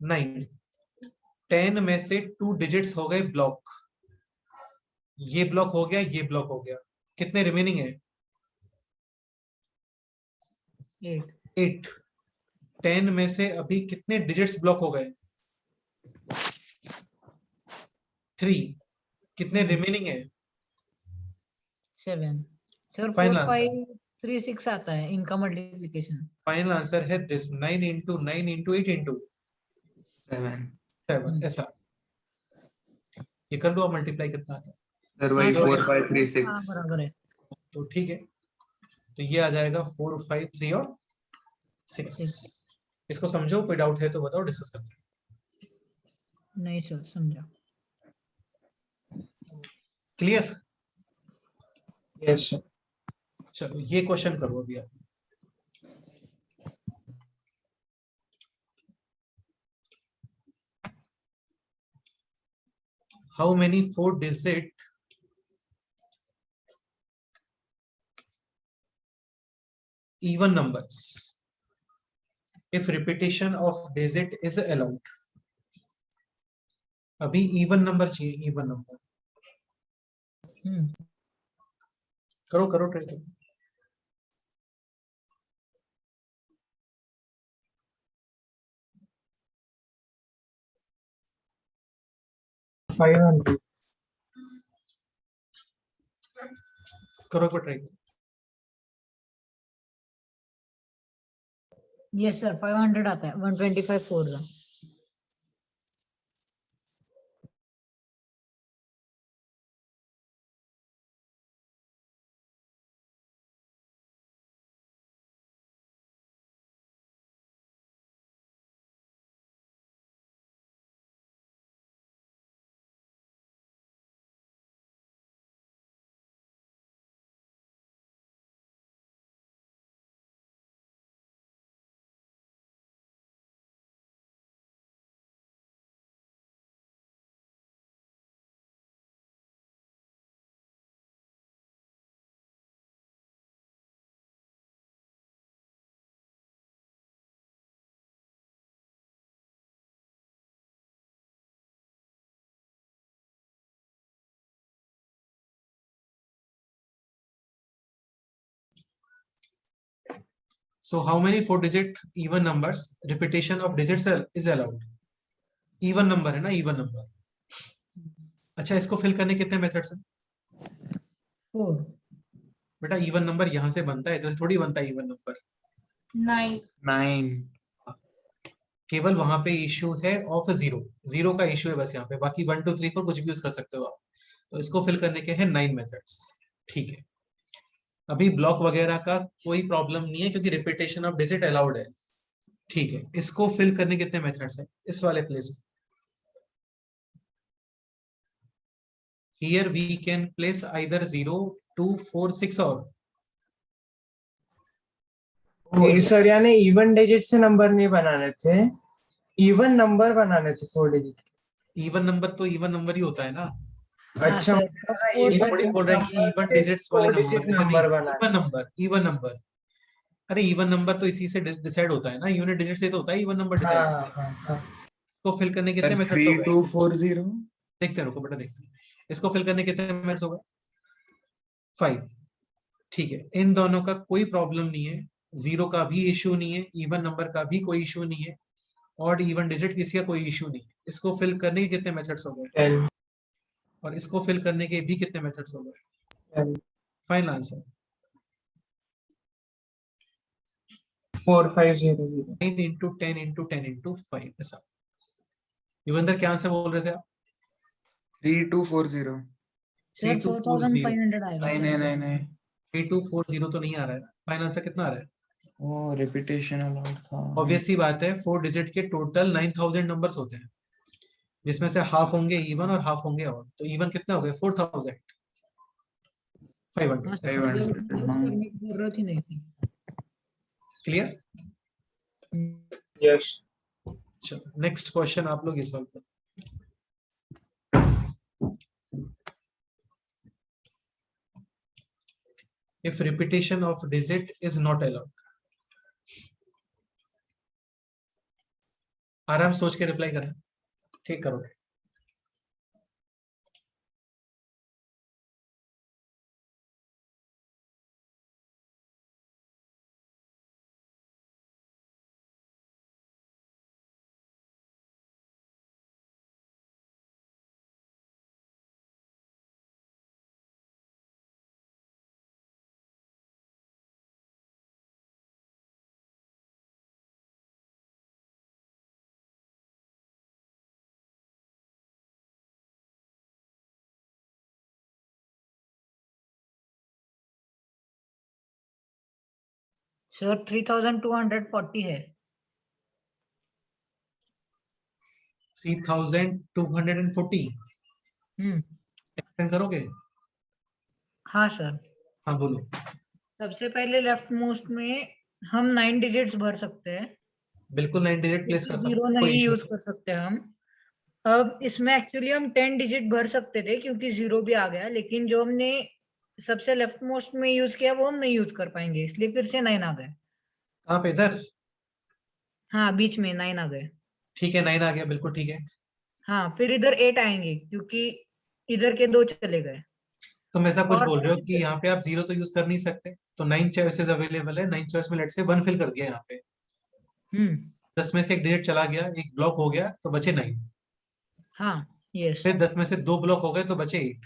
9। 10 में से 2 डिजिट्स हो गए ब्लॉक। ये ब्लॉक हो गया, ये ब्लॉक हो गया। कितने रिमेनिंग है? 8। 10 में से अभी कितने डिजिट्स ब्लॉक हो गए? 3। कितने रिमेनिंग है? 7 सर। Final 4 answer. 5 3 6 आता है इनका मल्टीप्लिकेशन। फाइनल आंसर है दिस 9 इंटू 9 इंटू 8 इंटू 7। ऐसा ये कर लो आप, मल्टीप्लाई कितना आता है? सर वही हाँ, 4536। हाँ बराबर है। तो ठीक है, तो ये आ जाएगा 4 5 3 और 6। इसको समझो, कोई डाउट है तो बताओ, डिस्कस करते हैं। नहीं सर, समझा। क्लियर? Yes, sir. चलो ये क्वेश्चन करो अभी आप। How many 4 digit even numbers if repetition of digit is allowed? अभी even number चाहिए, even number। करो करो, ट्राई करो। 500. करो को ट्राई करो। यस सर, 500 आता है। 125 4 का। So how many 4 digit even numbers repetition of digits is allowed? even number है ना, even number। अच्छा, इसको फिल करने कितने मेथड्स हैं? 4। बेटा even number यहाँ से बनता है, इधर से थोड़ी बनता है even number। 9। 9। केवल वहां पे इश्यू है ऑफ जीरो, जीरो का इश्यू है बस यहाँ पे, बाकी 1 2 3 4 कुछ भी यूज कर सकते हो आप। तो इसको फिल करने के हैं 9 मेथड्स। ठीक है, अभी ब्लॉक वगैरह का कोई प्रॉब्लम नहीं है क्योंकि रिपीटेशन ऑफ डिजिट अलाउड है। ठीक है, इसको फिल करने कितने मेथड्स हैं इस वाले place? Here we can place either 0 2 4 6 और सर यानी इवन डिजिट से नंबर नहीं बनाने थे, इवन नंबर बनाने थे 4 डिजिट। इवन नंबर तो इवन नंबर ही होता है ना। अच्छा, ये even थोड़ी बोल रहे हैं कि इवन से डिजिट्स वाले 4 digit नंबर, नंबर बनाने। Even number, even number. अरे इवन नंबर तो इसी से डिसाइड होता है ना, यूनिट डिजिट से तो होता है इवन नंबर डिसाइड। हाँ। को फिल करने कितने सर मेथड्स हो गए? 3240 देखते हैं, रुको बेटा देखते हैं। इसको फिल करने कितने मेथड्स हो गए? 5। ठीक है, इन दोनों का कोई प्रॉब्लम नहीं है, जीरो का भी इश्यू नहीं है, इवन नंबर का भी कोई इश्यू नहीं है, ऑड इवन डिजिट किसी का कोई इश्यू नहीं है। इसको फिल करने के कितने मेथड्स हो गए? 10 और इसको फिल करने के भी कितने मेथड्स हो गए? 10 final answer 4500। 9 into 10 into 10 into 5 ऐसा। युगंधर क्या आंसर बोल रहे थे आप? 3240 सर 3240 4500 आएगा नहीं नहीं नहीं नहीं 3240 तो नहीं आ रहा है। फाइनल आंसर कितना आ रहा है? वो रिपीटेशन अलाउड था। ऑब्वियस सी बात है, 4 डिजिट के टोटल 9000 नंबर्स होते हैं, जिसमें से हाफ होंगे इवन और हाफ होंगे ऑड। तो इवन कितने हो गए? 4500 हाँ, सर, 500 हाँ। करने की जरूरत ही नहीं थी। क्लियर? यस। चलो नेक्स्ट क्वेश्चन आप लोग ये सॉल्व करो। If repetition of digit is not allowed, आराम सोच के रिप्लाई करना, ठीक करोगे? सर 3240 है। 3240 एक्सटेंड करोगे? हाँ सर, हाँ बोलो। सबसे पहले लेफ्ट मोस्ट में हम 9 डिजिट्स भर सकते हैं, बिल्कुल 9 डिजिट प्लेस कर सकते जीरो हो, कोई नहीं इशू यूज कर सकते हम। अब इसमें एक्चुअली हम 10 डिजिट भर सकते थे क्योंकि जीरो भी आ गया, लेकिन जो हमने सबसे लेफ्ट मोस्ट में यूज किया वो हम नहीं यूज कर पाएंगे, इसलिए फिर से 9 आ गए। कहाँ पे? इधर? हाँ, बीच में 9 आ गए। ठीक है, 9 आ गया, बिल्कुल ठीक है। हाँ, फिर इधर 8 आएंगे क्योंकि इधर के 2 चले गए। तुम ऐसा कुछ और बोल रहे हो कि यहाँ पे आप जीरो तो यूज कर नहीं सकते, तो 9 चॉइसेस अवेलेबल है, 9 चॉइस में लेट से 1 फिल कर दिया यहाँ पे, हम्म 10 में से एक डिजिट चला गया, एक ब्लॉक हो गया तो बचे 9। हाँ, यस, फिर 10 में से 2 ब्लॉक हो गए तो बचे 8।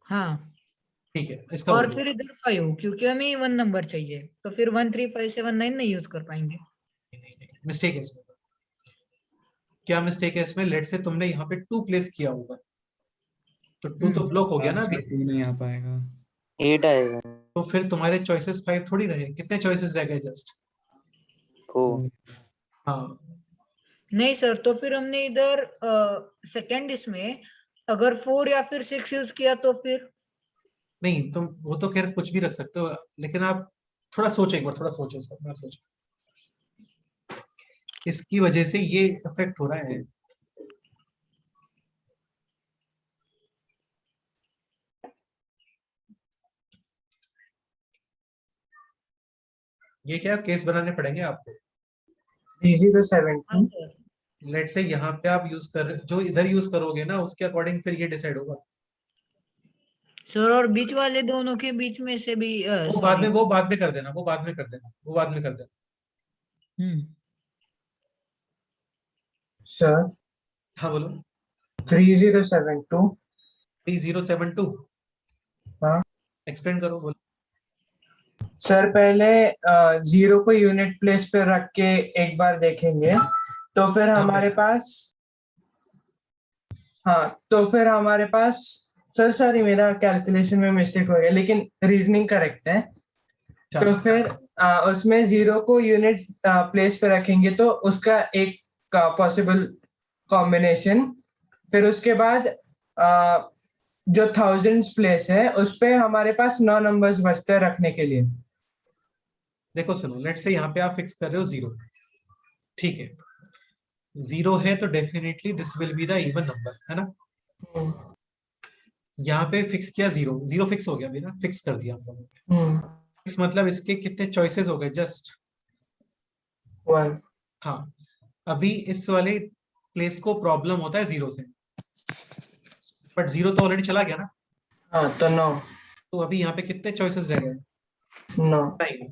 हाँ। ठीक है, इसका और बोलिए। फिर इधर 5 क्योंकि हमें 1 नंबर चाहिए, तो फिर 1 3 5 7 9 नहीं यूज कर पाएंगे। मिस्टेक है इसमें। क्या मिस्टेक है इसमें? लेट से तुमने यहाँ पे 2 प्लेस किया होगा, तो 2 तो ब्लॉक हो गया ना अभी, 2 नहीं आ पाएगा। 8 आएगा। तो फिर तुम्हारे चॉइसेस 5 थोड़ी रहे, कितने चॉइसेस रह गए जस्ट? ओ हाँ, नहीं सर, तो फिर हमने इधर सेकंड इसमें अगर 4 या फिर 6 यूज किया तो फिर नहीं तुम वो तो खैर कुछ भी रख सकते हो, लेकिन आप थोड़ा सोचो, एक बार थोड़ा सोचो इसका, थोड़ा सोचो। इसकी वजह से ये इफेक्ट हो रहा है। ये क्या केस बनाने पड़ेंगे आपको? 3070 लेट से यहाँ पे आप यूज कर, जो इधर यूज करोगे ना उसके अकॉर्डिंग फिर ये डिसाइड होगा। सर, और बीच वाले दोनों के बीच में से भी वो बाद में, वो बाद में कर देना, वो बाद में कर देना, वो बाद में कर देना। सर हाँ बोलो। 3072 3072 हाँ एक्सप्लेन करो, बोलो। सर, पहले 0 को यूनिट प्लेस पे रख के एक बार देखेंगे, तो फिर यहाँ पे। हमारे पास, हाँ तो फिर हमारे पास, सर सॉरी मेरा कैलकुलेशन में मिस्टेक हो गया, लेकिन रीजनिंग करेक्ट है। तो फिर उसमें 0 को यूनिट प्लेस पे रखेंगे तो उसका एक पॉसिबल कॉम्बिनेशन, फिर उसके बाद जो थाउजेंड्स प्लेस है उस पे हमारे पास 9 नंबर्स बचते हैं रखने के लिए। देखो सुनो, लेट्स से यहाँ पे आप फिक्स कर रहे हो 0, ठीक है। 0 है तो definitely this will be the even number, है ना। यहाँ पे फिक्स किया 0, 0 फिक्स हो गया मेरा, फिक्स कर दिया हम लोगों ने। फिक्स मतलब इसके कितने चॉइसेस हो गए, जस्ट 1। हाँ। अभी इस वाले प्लेस को प्रॉब्लम होता है 0 से, बट 0 तो ऑलरेडी चला गया ना। हाँ तो 9। तो अभी यहाँ पे कितने चॉइसेस रह गए, 9। 9।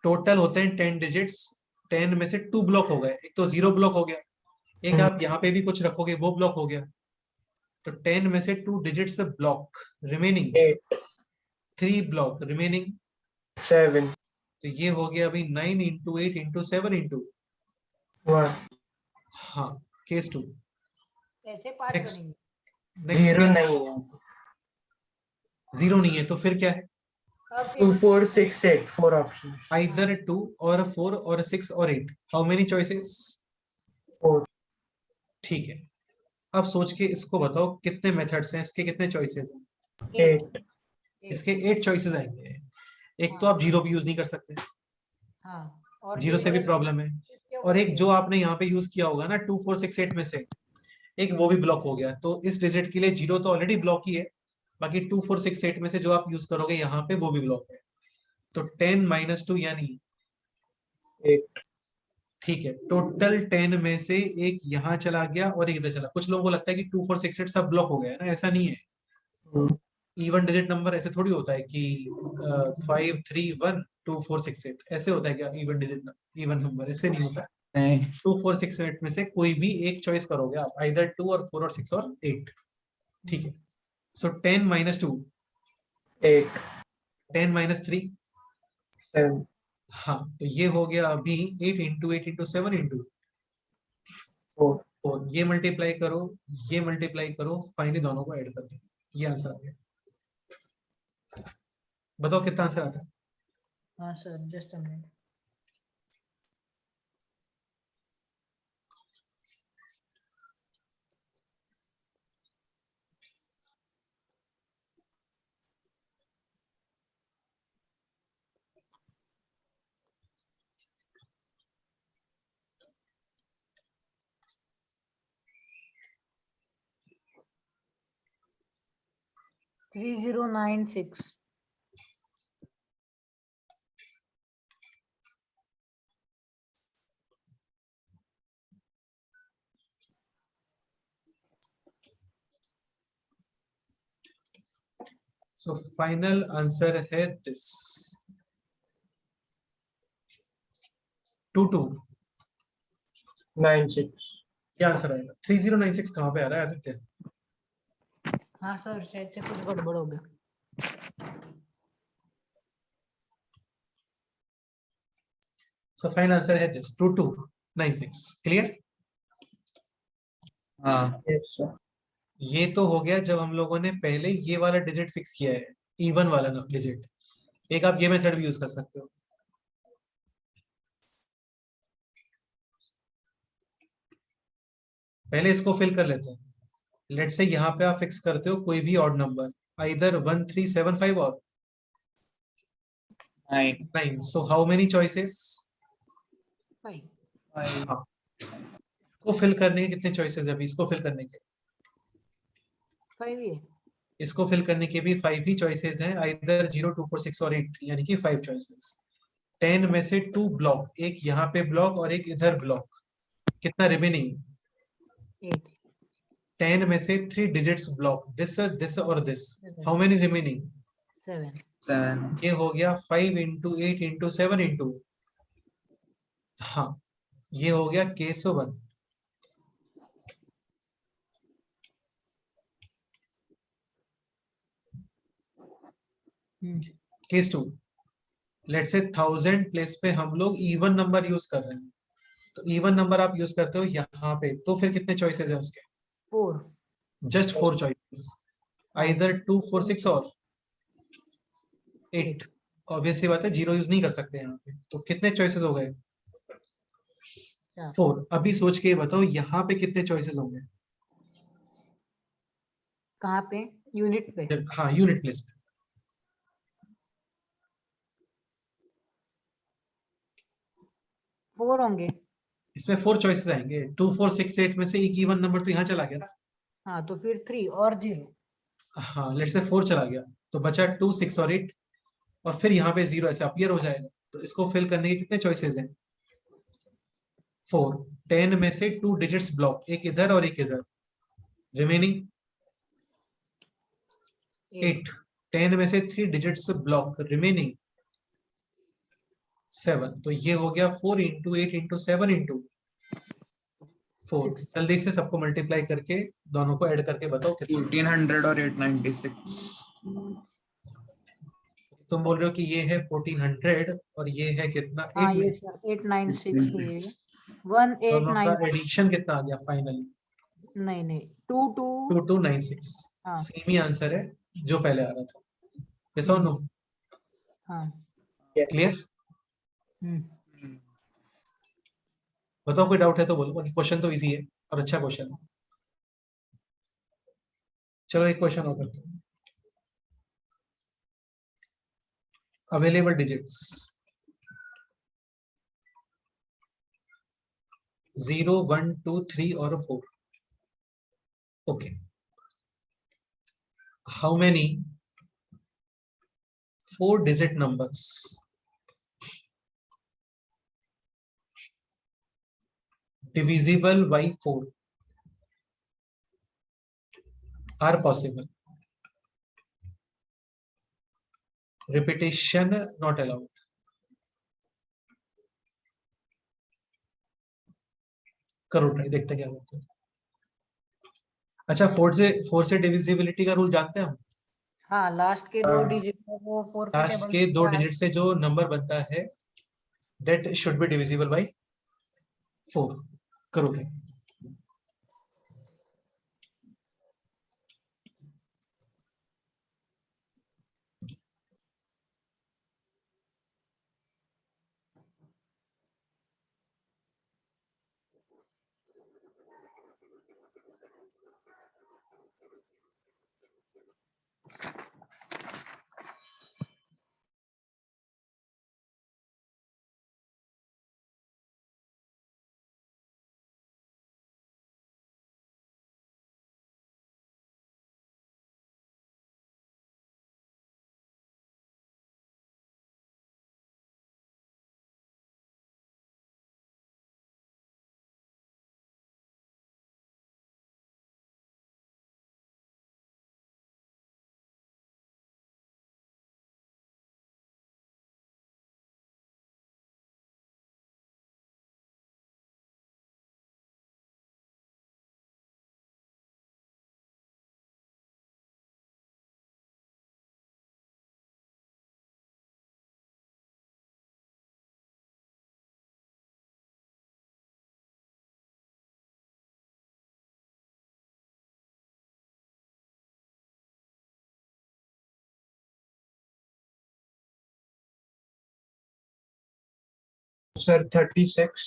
टोटल होते हैं 10 डिजिट्स, 10 में से 2 ब्लॉक हो गए, एक तो 0 ब्लॉक हो गया, एक आप यहाँ पे भी कुछ रखोगे वो ब्लॉक हो गया। तो 10 में से 2 digits block, remaining 8 3 block remaining 7 तो ये हो गया अभी 9 इंटू 8 इंटू 7 इंटू 1। हाँ, केस 2। कैसे पार्ट नेक्स्ट करेंगे? नेक्स्ट 0 नहीं है। 0 नहीं है तो फिर क्या है, अब 2 4 6 8 4 ऑप्शन। आइदर 2 और 4 और 6 और 8। How many choices, 4। ठीक है। अब सोच के इसको बताओ कितने मेथड्स हैं, इसके कितने चॉइसेस हैं। 8। इसके 8 चॉइसेस आएंगे। एक तो आप 0 भी यूज नहीं कर सकते, हाँ, और 0 से भी प्रॉब्लम है। और एक जो आपने यहाँ पे यूज किया होगा ना 2 4 6 8 में से एक, वो भी ब्लॉक हो गया। तो इस डिजिट के लिए 0 तो ऑलरेडी ब्लॉक ही है, बाकी 2 4 6 8 में से जो आप यूज करोगे यहाँ पे वो भी ब्लॉक है। तो 10 माइनस 2 यानी 8। ठीक है। टोटल 10 में से एक यहाँ चला गया और एक इधर चला। कुछ लोगों को लगता है कि 2 4 6 8 सब ब्लॉक हो गया है ना, ऐसा नहीं है। इवन डिजिट नंबर ऐसे थोड़ी होता है कि 5 3 1 2 4 6 8 ऐसे होता है क्या, इवन डिजिट इवन नंबर ऐसे नहीं होता। नहीं 2 4 6 8 में से कोई भी एक चॉइस करोगे आप, आइदर 2 और 4 और 6 और 8, ठीक है। सो 10 माइनस 2 8 10 माइनस 3, 7 हाँ तो ये हो गया अभी 8 इंटू 8 इंटू 7 इंटू 4। 4। ये मल्टीप्लाई करो, ये मल्टीप्लाई करो, फाइनली दोनों को ऐड कर दो, ये आंसर आ गया। बताओ कितना आंसर आता है। हाँ sir, just a minute. Three 3096। So final answer है दिस 22। 96। क्या आंसर आएगा, 3096 कहाँ पे आ रहा है आदित्य। हाँ सर, शायद से कुछ गड़बड़ हो गया। सो फाइनल आंसर है दिस 2296। क्लियर। हाँ यस सर। ये तो हो गया जब हम लोगों ने पहले ये वाला डिजिट फिक्स किया है, इवन वाला डिजिट। एक आप ये मेथड भी यूज कर सकते हो। पहले इसको फिल कर लेते हैं। लेट से यहाँ पे आप फिक्स करते हो कोई भी ऑड नंबर, आइदर 1 3 7 5 और 9 9। सो हाउ मेनी चॉइसेस, भाई 5 हाँ को फिल करने के कितने चॉइसेस है अभी, इसको फिल करने के, 5 ही है। इसको फिल करने के भी 5 ही चॉइसेस हैं, आइदर 0 2 4 6 और 8, यानी कि 5 चॉइसेस। 10 में से 2 ब्लॉक, एक यहाँ पे ब्लॉक और एक इधर ब्लॉक, कितना रिमेनिंग 8 10 में से 3 डिजिट्स ब्लॉक, दिस और दिस। हाउ मेनी रिमेनिंग 7 7 ये हो गया 5 इंटू 8 इंटू 7 इंटू, हाँ ये हो गया case 1। Case 2, let's say 1000 place पे हम लोग इवन नंबर यूज कर रहे हैं, तो इवन नंबर आप यूज करते हो यहाँ पे, तो फिर कितने चॉइसेस है उसके? 4। जस्ट 4 चॉइसेस, आइदर 2 4 6 और 8। ऑब्वियसली बात है, 0 यूज नहीं कर सकते यहाँ पे, तो कितने चॉइसेस हो गए? 4। अभी सोच के बताओ यहाँ पे कितने चॉइसेस होंगे? कहाँ पे? यूनिट पे? हाँ, यूनिट प्लेस पे। 4 होंगे। इसमें 4 चॉइसेस आएंगे, 2 4 6 8 में से एक इवन नंबर तो यहाँ चला गया ना। हाँ, तो फिर 3 और 0। हाँ, लेट्स से 4 चला गया, तो बचा 2 6 और 8, और फिर यहाँ पे 0 ऐसे अपीयर हो जाएगा। तो इसको फिल करने के कितने चॉइसेस हैं? 4। 10 में से 2 डिजिट्स ब्लॉक, एक इधर और एक इधर, रिमेनिंग 8। 10 में से 3 डिजिट्स ब्लॉक, रिमेनिंग 7। तो ये हो गया 4 इंटू 8 इंटू 7 इंटू 4। जल्दी से सबको मल्टीप्लाई करके दोनों को ऐड करके बताओ कितना। 1400 और 896। तुम बोल रहे हो कि ये है 1400 और ये है कितना? हाँ, ये 8। सर 896 है ये। 1896। दोनों का एडिशन कितना आ गया फाइनली? नहीं नहीं, 2 2296। हाँ। सेम ही आंसर है जो पहले आ रहा था। यस और नो? हाँ। क्लियर? हम्म। बताओ, कोई डाउट है तो बोलो, क्वेश्चन तो इजी है और अच्छा क्वेश्चन है। चलो एक क्वेश्चन और करते हैं। अवेलेबल डिजिट्स 0 1 2 3 और 4। Okay, how many 4 digit numbers divisible by 4 are possible? Repetition not allowed. करो ट्राई, देखते हैं क्या होता है। अच्छा, 4 से डिविजिबिलिटी का रूल जानते हैं हम? हाँ, लास्ट के 2 डिजिट वो 4 के लास्ट टेबल के 2 डिजिट से जो नंबर बनता है that should be divisible by 4. करो try. Sir 36।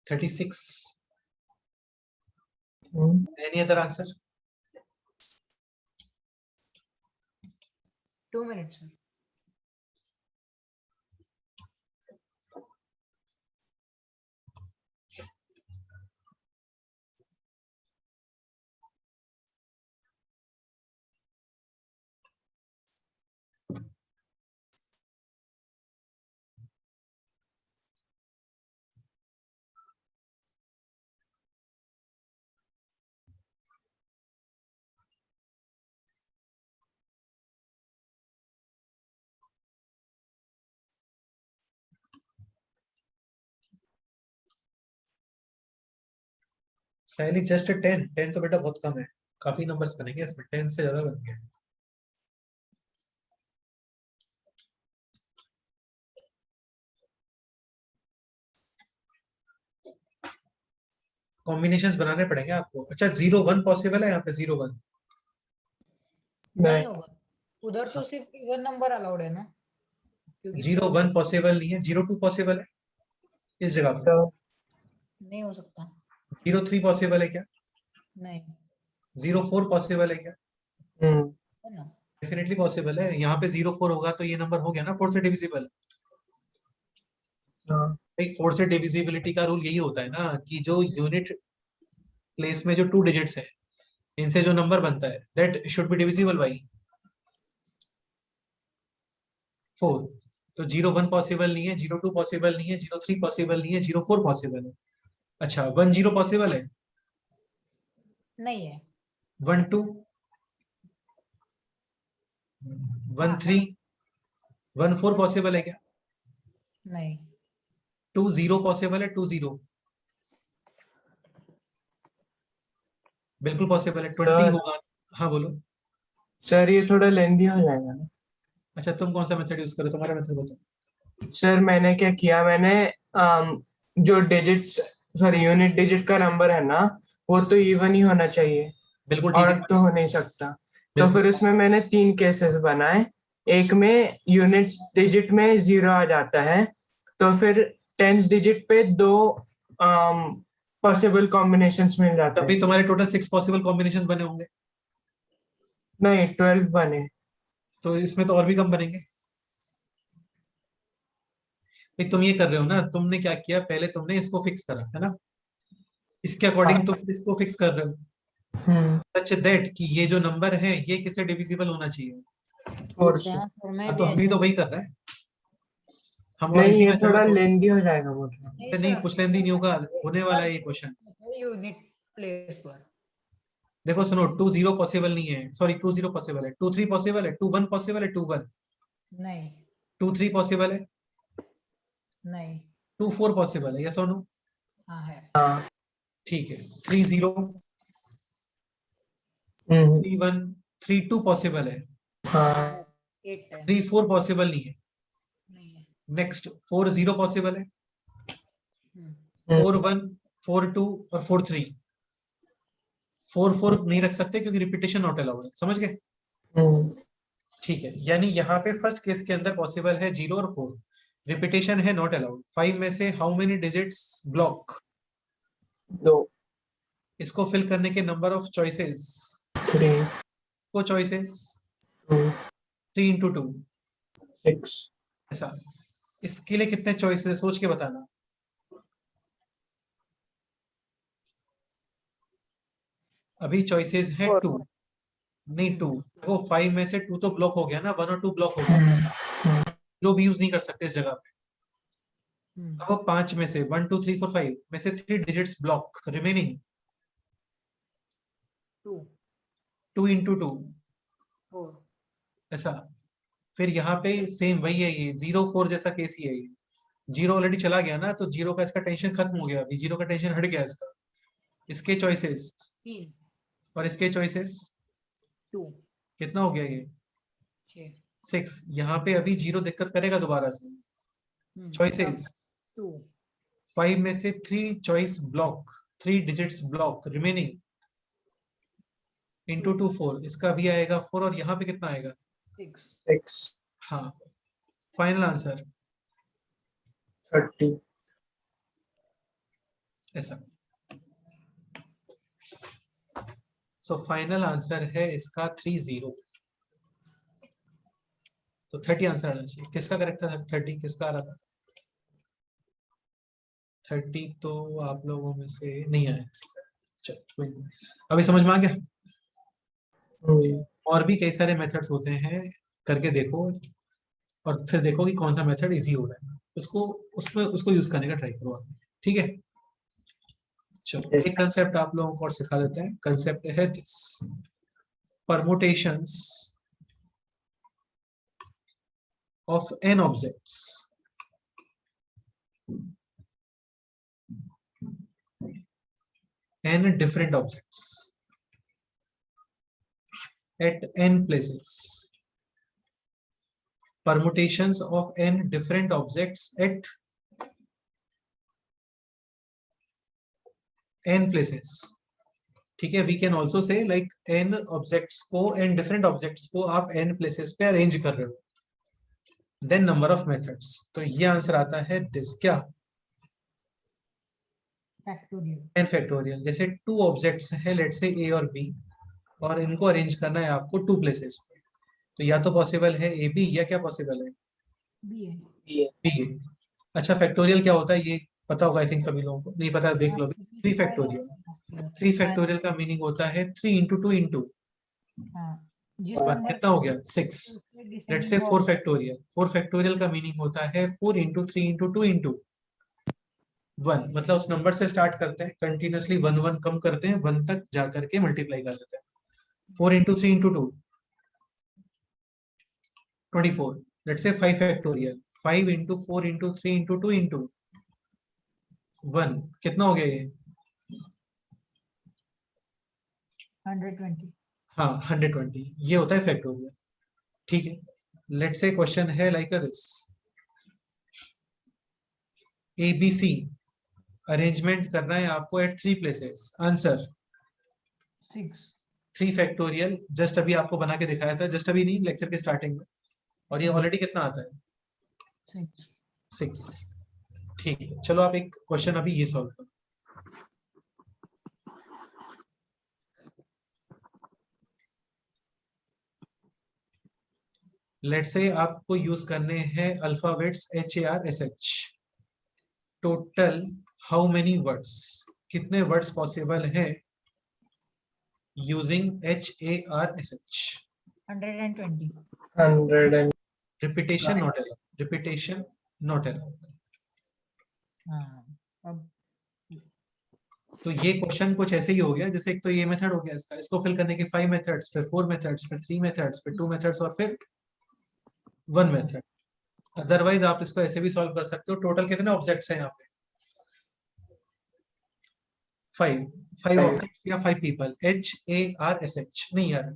36. Any other answer? 2 minutes। सैली जस्ट 10 तो बेटा बहुत कम है, काफी नंबर्स बनेंगे इसमें, 10 से ज्यादा बन गए। कॉम्बिनेशंस बनाने पड़ेंगे आपको। अच्छा 0-1 पॉसिबल है यहाँ पे? 0-1 नहीं नहीं होगा, उधर तो सिर्फ इवन नंबर अलाउड है ना, क्योंकि 0-1 पॉसिबल नहीं है। 0-2 पॉसिबल है इस जगह पे? तो नहीं हो सकता। 0-3 पॉसिबल है क्या? नहीं 0-4 पॉसिबल है क्या? है ना। डेफिनेटली पॉसिबल है। यहाँ पे 0-4 होगा तो ये नंबर हो गया ना 4 से डिविजिबल। हाँ, भाई 4 से डिविजिबिलिटी का रूल यही होता है ना कि जो यूनिट प्लेस में जो 2 डिजिट्स है इनसे जो नंबर बनता है that should be divisible by 4। तो 0-1 पॉसिबल नहीं है, 0-2 पॉसिबल नहीं है, 0-3 पॉसिबल नहीं है, 0-4 पॉसिबल है। अच्छा 1-0 पॉसिबल है? नहीं है। 1-2, हाँ 1-3, 1-4 पॉसिबल है क्या? नहीं 2-0 पॉसिबल है? 2-0 बिल्कुल पॉसिबल है। 20 सर होगा। हाँ बोलो। सर ये थोड़ा लेंदी हो जाएगा ना। अच्छा तुम कौन सा मेथड यूज करो, तुम्हारा मेथड बताओ। सर मैंने क्या किया, मैंने जो डिजिट्स सॉरी यूनिट डिजिट का नंबर है ना, वो तो इवन ही होना चाहिए, बिल्कुल ठीक और है। तो हो नहीं सकता। तो बिल्कुल फिर उसमें मैंने 3 केसेस बनाए। एक में यूनिट्स डिजिट में 0 आ जाता है, तो फिर टेंस डिजिट पे 2 पॉसिबल कॉम्बिनेशंस मिल जाते तभी हैं। तुम्हारे टोटल 6 पॉसिबल कॉम्बिनेशंस बने होंगे। नहीं 12 बने। तो इसमें तो और भी कम बनेंगे। भाई तुम ये कर रहे हो ना, तुमने क्या किया, पहले तुमने इसको फिक्स करा है ना, इसके अकॉर्डिंग तुम इसको फिक्स कर रहे हो सच दैट कि ये जो नंबर है ये किससे डिविजिबल होना चाहिए। और सर मैं तो भी हम भी ऐसे तो वही कर रहे हैं। हम और नहीं, इसी ये मेथड में थोड़ा सोच लेंदी हो जाएगा बोल रहा हूँ। नहीं नहीं, सर, कुछ लेंदी नहीं होगा, होने वाला है ये क्वेश्चन। यूनिट प्लेस पर देखो सुनो, 2-0 पॉसिबल नहीं है, सॉरी 2-0 पॉसिबल है, 2-3 पॉसिबल है, 2-1 पॉसिबल है, 2-1, नहीं 2-3 पॉसिबल है, नहीं 2-4 पॉसिबल है, यस और नो? हाँ है हाँ। ठीक है। 3-0, हम्म, 3-1, 3-2 पॉसिबल है, हाँ 8 टाइम्स 3-4 पॉसिबल नहीं है। नहीं है। नेक्स्ट 4-0 पॉसिबल है, हम्म, 4-1, 4-2 और 4-3। 4-4 नहीं रख सकते क्योंकि रिपीटेशन नॉट अलाउड है, समझ गए? हम्म, ठीक है, यानी यहाँ पे फर्स्ट केस के अंदर पॉसिबल है 0 और 4, रिपीटेशन है नॉट अलाउड। 5 में से हाउ मेनी डिजिट्स ब्लॉक? 2 इसको फिल करने के नंबर ऑफ चॉइसेस, 3 को चॉइसेस 2 3 इंटू 2, 6 ऐसा। इसके लिए कितने चॉइसेस सोच के बताना। अभी चॉइसेस है 2, नहीं 2, देखो 5 में से 2 तो ब्लॉक हो गया ना, 1 और 2 ब्लॉक हो गया, लो भी यूज नहीं कर सकते इस जगह पे। अब 5 में से 1 2 3 4 5 में से 3 डिजिट्स ब्लॉक, रिमेनिंग 2 2 इंटू 2, 4 ऐसा। फिर यहाँ पे सेम वही है, ये 0-4 जैसा केस ही है ये। 0 ऑलरेडी चला गया ना, तो 0 का इसका टेंशन खत्म हो गया, अभी 0 का टेंशन हट गया इसका। इसके चॉइसेस 3 और इसके चॉइसेस 2 कितना हो गया ये? 6 6। यहाँ पे अभी 0 दिक्कत करेगा दोबारा से। चॉइसेस 2 5 में से 3 choice block, 3 digits block, remaining into 2 4, इसका भी आएगा 4, और यहाँ पे कितना आएगा? 6 6 हाँ, फाइनल आंसर 30 ऐसा। सो फाइनल आंसर है इसका 30। तो 30 आंसर आना चाहिए। किसका करेक्ट था 30? किसका आ रहा था 30? तो आप लोगों में से नहीं आया। चलो कोई नहीं, अभी समझ में आ गया। और भी कई सारे मेथड्स होते हैं, करके देखो और फिर देखो कि कौन सा मेथड इजी हो रहा है, उसको उसमें उसको यूज करने का ट्राई करो आप। ठीक है, चलो एक कंसेप्ट आप लोगों को और सिखा देते हैं। कंसेप्ट है this, permutations of n objects n different objects at n places. Permutations of n different objects at n places. ठीक है, we can also say like n objects को, n डिफरेंट ऑब्जेक्ट्स को आप n प्लेसेस पे अरेंज कर रहे हो. Then number of methods. तो ये आंसर आता है दिस. क्या? फैक्टोरियल. n factorial. जैसे टू ऑब्जेक्ट्स है, लेट से a और b, और इनको अरेंज करना है आपको टू प्लेसेस पे. तो या तो पॉसिबल है ए बी, या क्या पॉसिबल है? बी है. बी. अच्छा, फैक्टोरियल क्या होता है ये पता होगा आई थिंक सभी लोगों को. नहीं पता देख लो. Three factorial. थ्री फैक्टोरियल का मीनिंग होता है 3 इंटू 2 इंटू कितना हो गया? 6. लेट से 4 फैक्टोरियल. 4 फैक्टोरियल का मीनिंग होता है 4 इंटू 3 इंटू 2 इंटू 1. मतलब उस नंबर से स्टार्ट करते हैं, कंटिन्यूसली 1 1 कम करते हैं, 1 तक जाकर के मल्टीप्लाई कर देते हैं. 4 इंटू 3 इंटू 2 24. लेट से 5 factorial. 5 into 4 into 3 into 2 into 1 कितना हो गया ये? 120. हाँ, 120. ये होता है फैक्टोरियल. ठीक है. लेट से क्वेश्चन है लाइक दिस. ABC अरेंजमेंट करना है आपको at 3 places. Answer 6. 3 factorial. Just अभी आपको बना के दिखाया था, जस्ट अभी नहीं, लेक्चर के स्टार्टिंग में. और ये ऑलरेडी कितना आता है? 6. ठीक है, चलो आप एक क्वेश्चन अभी ये सॉल्व करो. लेट से आपको यूज करने हैं alphabets HARSH. Total how many words? कितने वर्ड्स पॉसिबल है using HARSH? 120. 100 and repetition not allowed. Repetition not allowed. अब तो ये क्वेश्चन कुछ ऐसे ही हो गया, जैसे एक तो ये मेथड हो गया इसका, इसको फिल करने के 5 मेथड्स, फिर 4 मेथड्स, फिर 3 मेथड्स, फिर 2 मेथड्स, और फिर 1 मेथड. अदरवाइज आप इसको ऐसे भी सॉल्व कर सकते हो. टोटल कितने ऑब्जेक्ट्स हैं यहाँ पे? 5 ऑब्जेक्ट्स या 5 पीपल. HARSH. नहीं यार,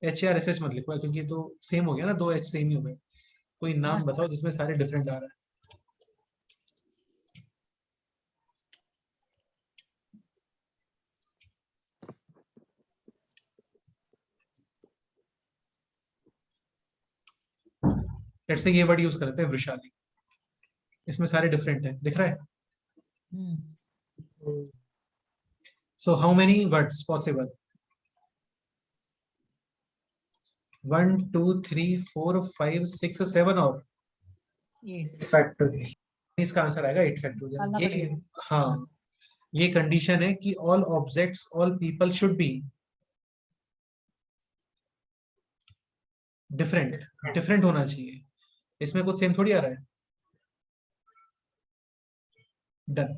HARSH मत लिखो क्योंकि तो सेम हो गया ना, 2 H सेम ही हो गए. कोई नाम बताओ जिसमें सारे डिफरेंट आ रहा है. लेट्स से ये वर्ड यूज करते हैं वृषाली. इसमें सारे डिफरेंट है, दिख रहा है? So how many words possible? 1 2 3 4 5 6 7 और 8. factorial. इसका आंसर आएगा 8 फैक्टोरियल. ये हाँ, ये कंडीशन है कि all objects, all people should be different. Different होना चाहिए. इसमें कुछ सेम थोड़ी आ रहा है. डन.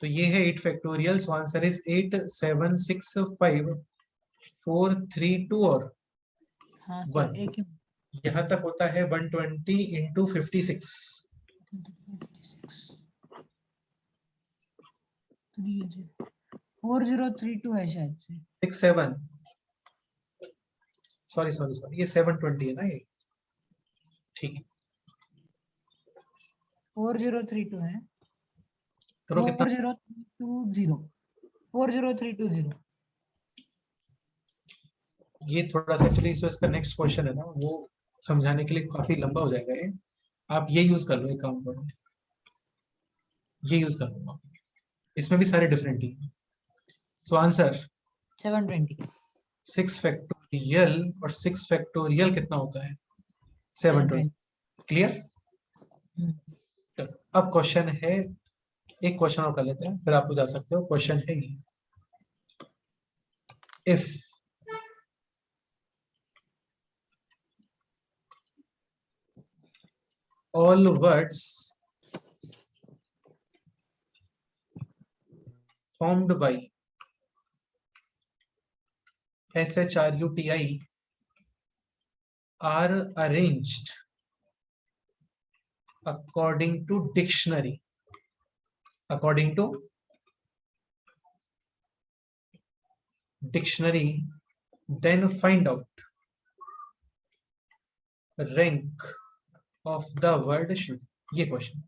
तो ये है 8 फैक्टोरियल. सो आंसर इज 8 7 6 5 4 3 2 और 1. यहाँ तक होता है 120 इंटू 56. 4032 है शायद से. 6 7. सॉरी सॉरी सॉरी, ये 720 है ना ये. ठीक है, 4032 है. करो कितना? 40320. 40320. ये थोड़ा सा एक्चुअली जो इसका नेक्स्ट क्वेश्चन है ना, वो समझाने के लिए काफी लंबा हो जाएगा ये. आप ये यूज कर लो, एक काम करो, ये यूज कर लो. इसमें भी सारे डिफरेंट ही. So answer 720. 6 फैक्टोरियल. और 6 फैक्टोरियल कितना होता है? 720. क्लियर? अब क्वेश्चन है, एक क्वेश्चन और कर लेते हैं फिर आप जा सकते हो. क्वेश्चन है ये. If all words formed by SHRUTI are arranged according to dictionary. According to dictionary, then find out rank of the word should. ये क्वेश्चन.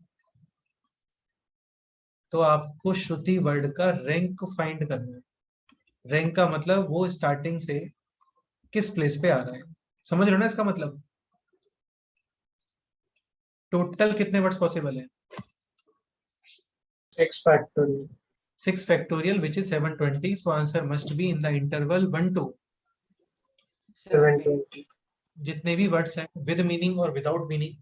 तो आपको श्रुति वर्ड का रैंक फाइंड करना है। रैंक का मतलब वो स्टार्टिंग से किस प्लेस पे आ रहा है, समझ रहे हो ना इसका मतलब। टोटल कितने वर्ड्स पॉसिबल है? 6 factorial. 6 factorial which is 720, so answer must be in the interval 1 to 720. जितने भी वर्ड्स हैं विद मीनिंग और विदाउट मीनिंग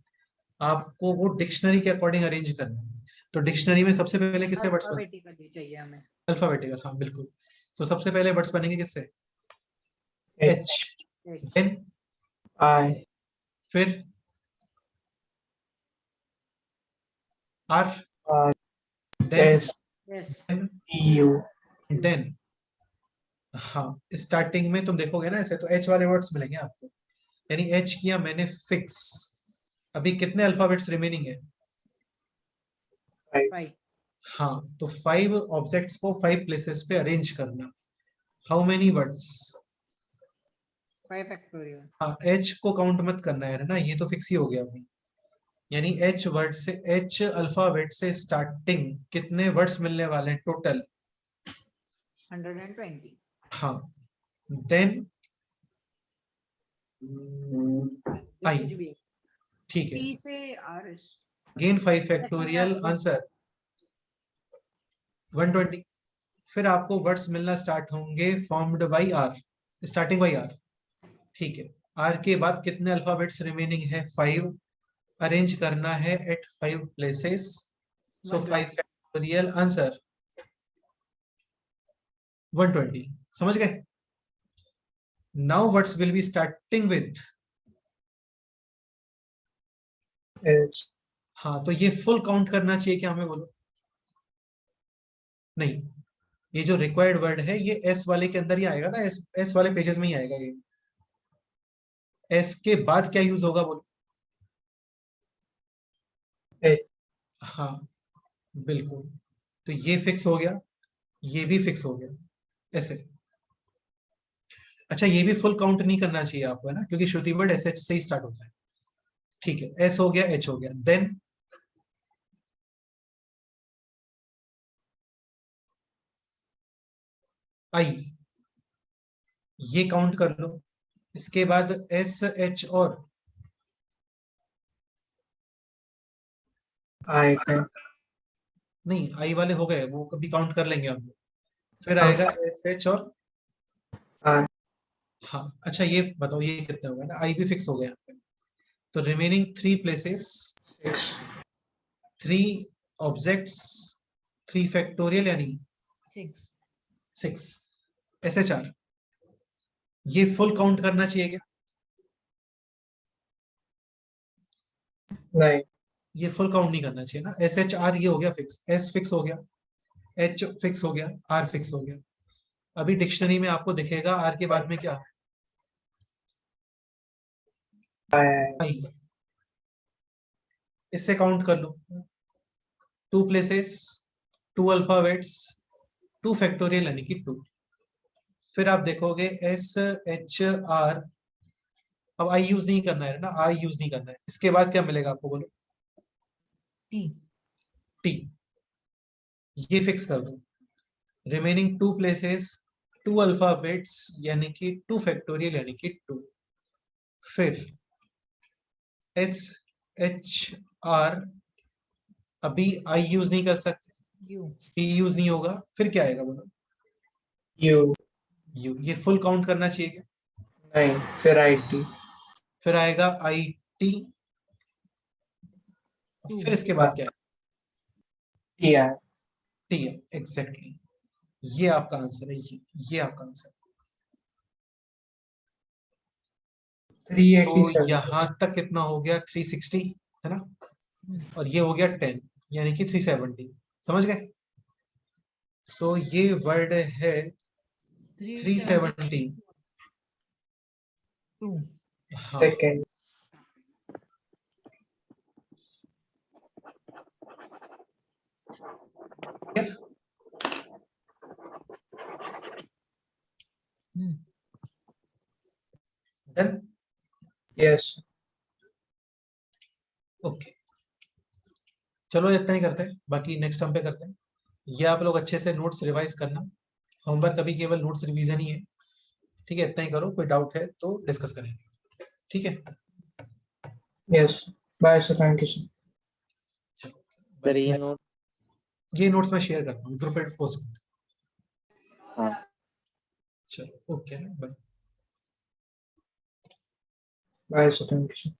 आपको वो डिक्शनरी के अकॉर्डिंग अरेंज करना है। तो डिक्शनरी में सबसे पहले किससे वर्ड्स बने? अल्फाबेटिकली चाहिए हमें। अल्फाबेटिकल, हाँ बिल्कुल। तो सबसे पहले वर्ड्स बनेंगे किससे? H. H, then I. फिर R, R. Then S. Yes U. Then हाँ स्टार्टिंग में तुम देखोगे ना ऐसे तो एच वाले वर्ड्स मिलेंगे आपको, यानी एच किया मैंने फिक्स। अभी कितने अल्फाबेट्स रिमेनिंग है? 5 हाँ, तो 5 ऑब्जेक्ट्स को 5 प्लेसेस पे अरेंज करना। How many words? 5 फैक्टोरियल। हाँ, एच को काउंट मत करना है ना, ये तो फिक्स ही हो गया अभी। यानी एच वर्ड से, एच अल्फाबेट से स्टार्टिंग कितने वर्ड्स मिलने वाले हैं टोटल? 120। हाँ, देन आई, कुछ भी ठीक है। टी से R S. Again 5 factorial, answer 120। फिर आपको वर्ड्स मिलना स्टार्ट होंगे formed by R, starting by R, ठीक है। आर के बाद कितने अल्फाबेट्स रिमेनिंग है? 5, अरेंज करना है एट 5 प्लेसेस, सो 5 फैक्टोरियल, आंसर 120। समझ गए? Now words will be starting with, H. हाँ तो ये फुल काउंट करना चाहिए क्या हमें, बोलो? नहीं, ये जो रिक्वायर्ड वर्ड है ये एस वाले के अंदर ही आएगा ना, एस वाले पेजेस में ही आएगा ये। एस के बाद क्या यूज होगा बोलो? H. हाँ बिल्कुल, तो ये फिक्स हो गया, ये भी फिक्स हो गया ऐसे। अच्छा, ये भी फुल काउंट नहीं करना चाहिए आपको, है ना, क्योंकि श्रुति वर्ड एस एच से ही स्टार्ट होता है। ठीक है, एस हो गया, एच हो गया, देन आई, ये काउंट कर लो। इसके बाद एस, एच और I. का. नहीं, आई वाले हो गए, वो कभी काउंट कर लेंगे हम लोग। फिर हाँ. आएगा एस, एच और R. हाँ। अच्छा ये बताओ ये कितना होगा ना, आई भी फिक्स हो गया यहाँ पे। तो रिमेनिंग 3 प्लेसेस, 6. 3 ऑब्जेक्ट्स, 3 फैक्टोरियल यानी 6 6, एस एच आर, ये फुल काउंट करना चाहिए क्या? नहीं. ये फुल काउंट नहीं करना चाहिए ना। एस एच आर ये हो गया फिक्स, एस फिक्स हो गया, एच फिक्स हो गया, आर फिक्स हो गया। अभी डिक्शनरी में आपको दिखेगा आर के बाद में क्या? I. आई, इससे काउंट कर लो। 2 प्लेसेस, 2 अल्फाबेट्स, 2 फैक्टोरियल यानी कि 2। फिर आप देखोगे एस, एच, आर, अब आई यूज नहीं करना है ना, आई यूज नहीं करना है। इसके बाद क्या मिलेगा आपको, बोलो? टी टी, ये फिक्स कर दो। रिमेनिंग 2 प्लेसेस, 2 अल्फाबेट्स यानी कि 2 फैक्टोरियल यानी कि 2। फिर एस, एच, आर, अभी आई यूज नहीं कर सकते, यू टी यूज नहीं होगा, फिर क्या आएगा बोलो? U. यू, ये फुल काउंट करना चाहिए क्या? नहीं. फिर IT. फिर आएगा आई टी, फिर इसके बाद क्या है? TI. टी है, एग्जैक्टली। ये आपका आंसर है, ये आपका आंसर। तो 387. यहां तक कितना हो गया? 360 है ना, और ये हो गया 10 यानी कि 370। समझ गए? सो ये वर्ड है 370। 2 हाँ, Second. Done, Yes. ओके। चलो इतना ही करते हैं, बाकी नेक्स्ट टर्म पे करते हैं। ये आप लोग अच्छे से नोट्स रिवाइज करना, होमवर्क अभी केवल नोट्स रिवीजन ही है, ठीक है? इतना ही करो, कोई डाउट है तो डिस्कस करेंगे, ठीक है? Yes, bye sir, thank you sir. Sir ये नोट ये नोट्स मैं शेयर करता हूँ ग्रुप पे पोस्ट। हाँ चलो okay, bye. Bye sir, thank you sir.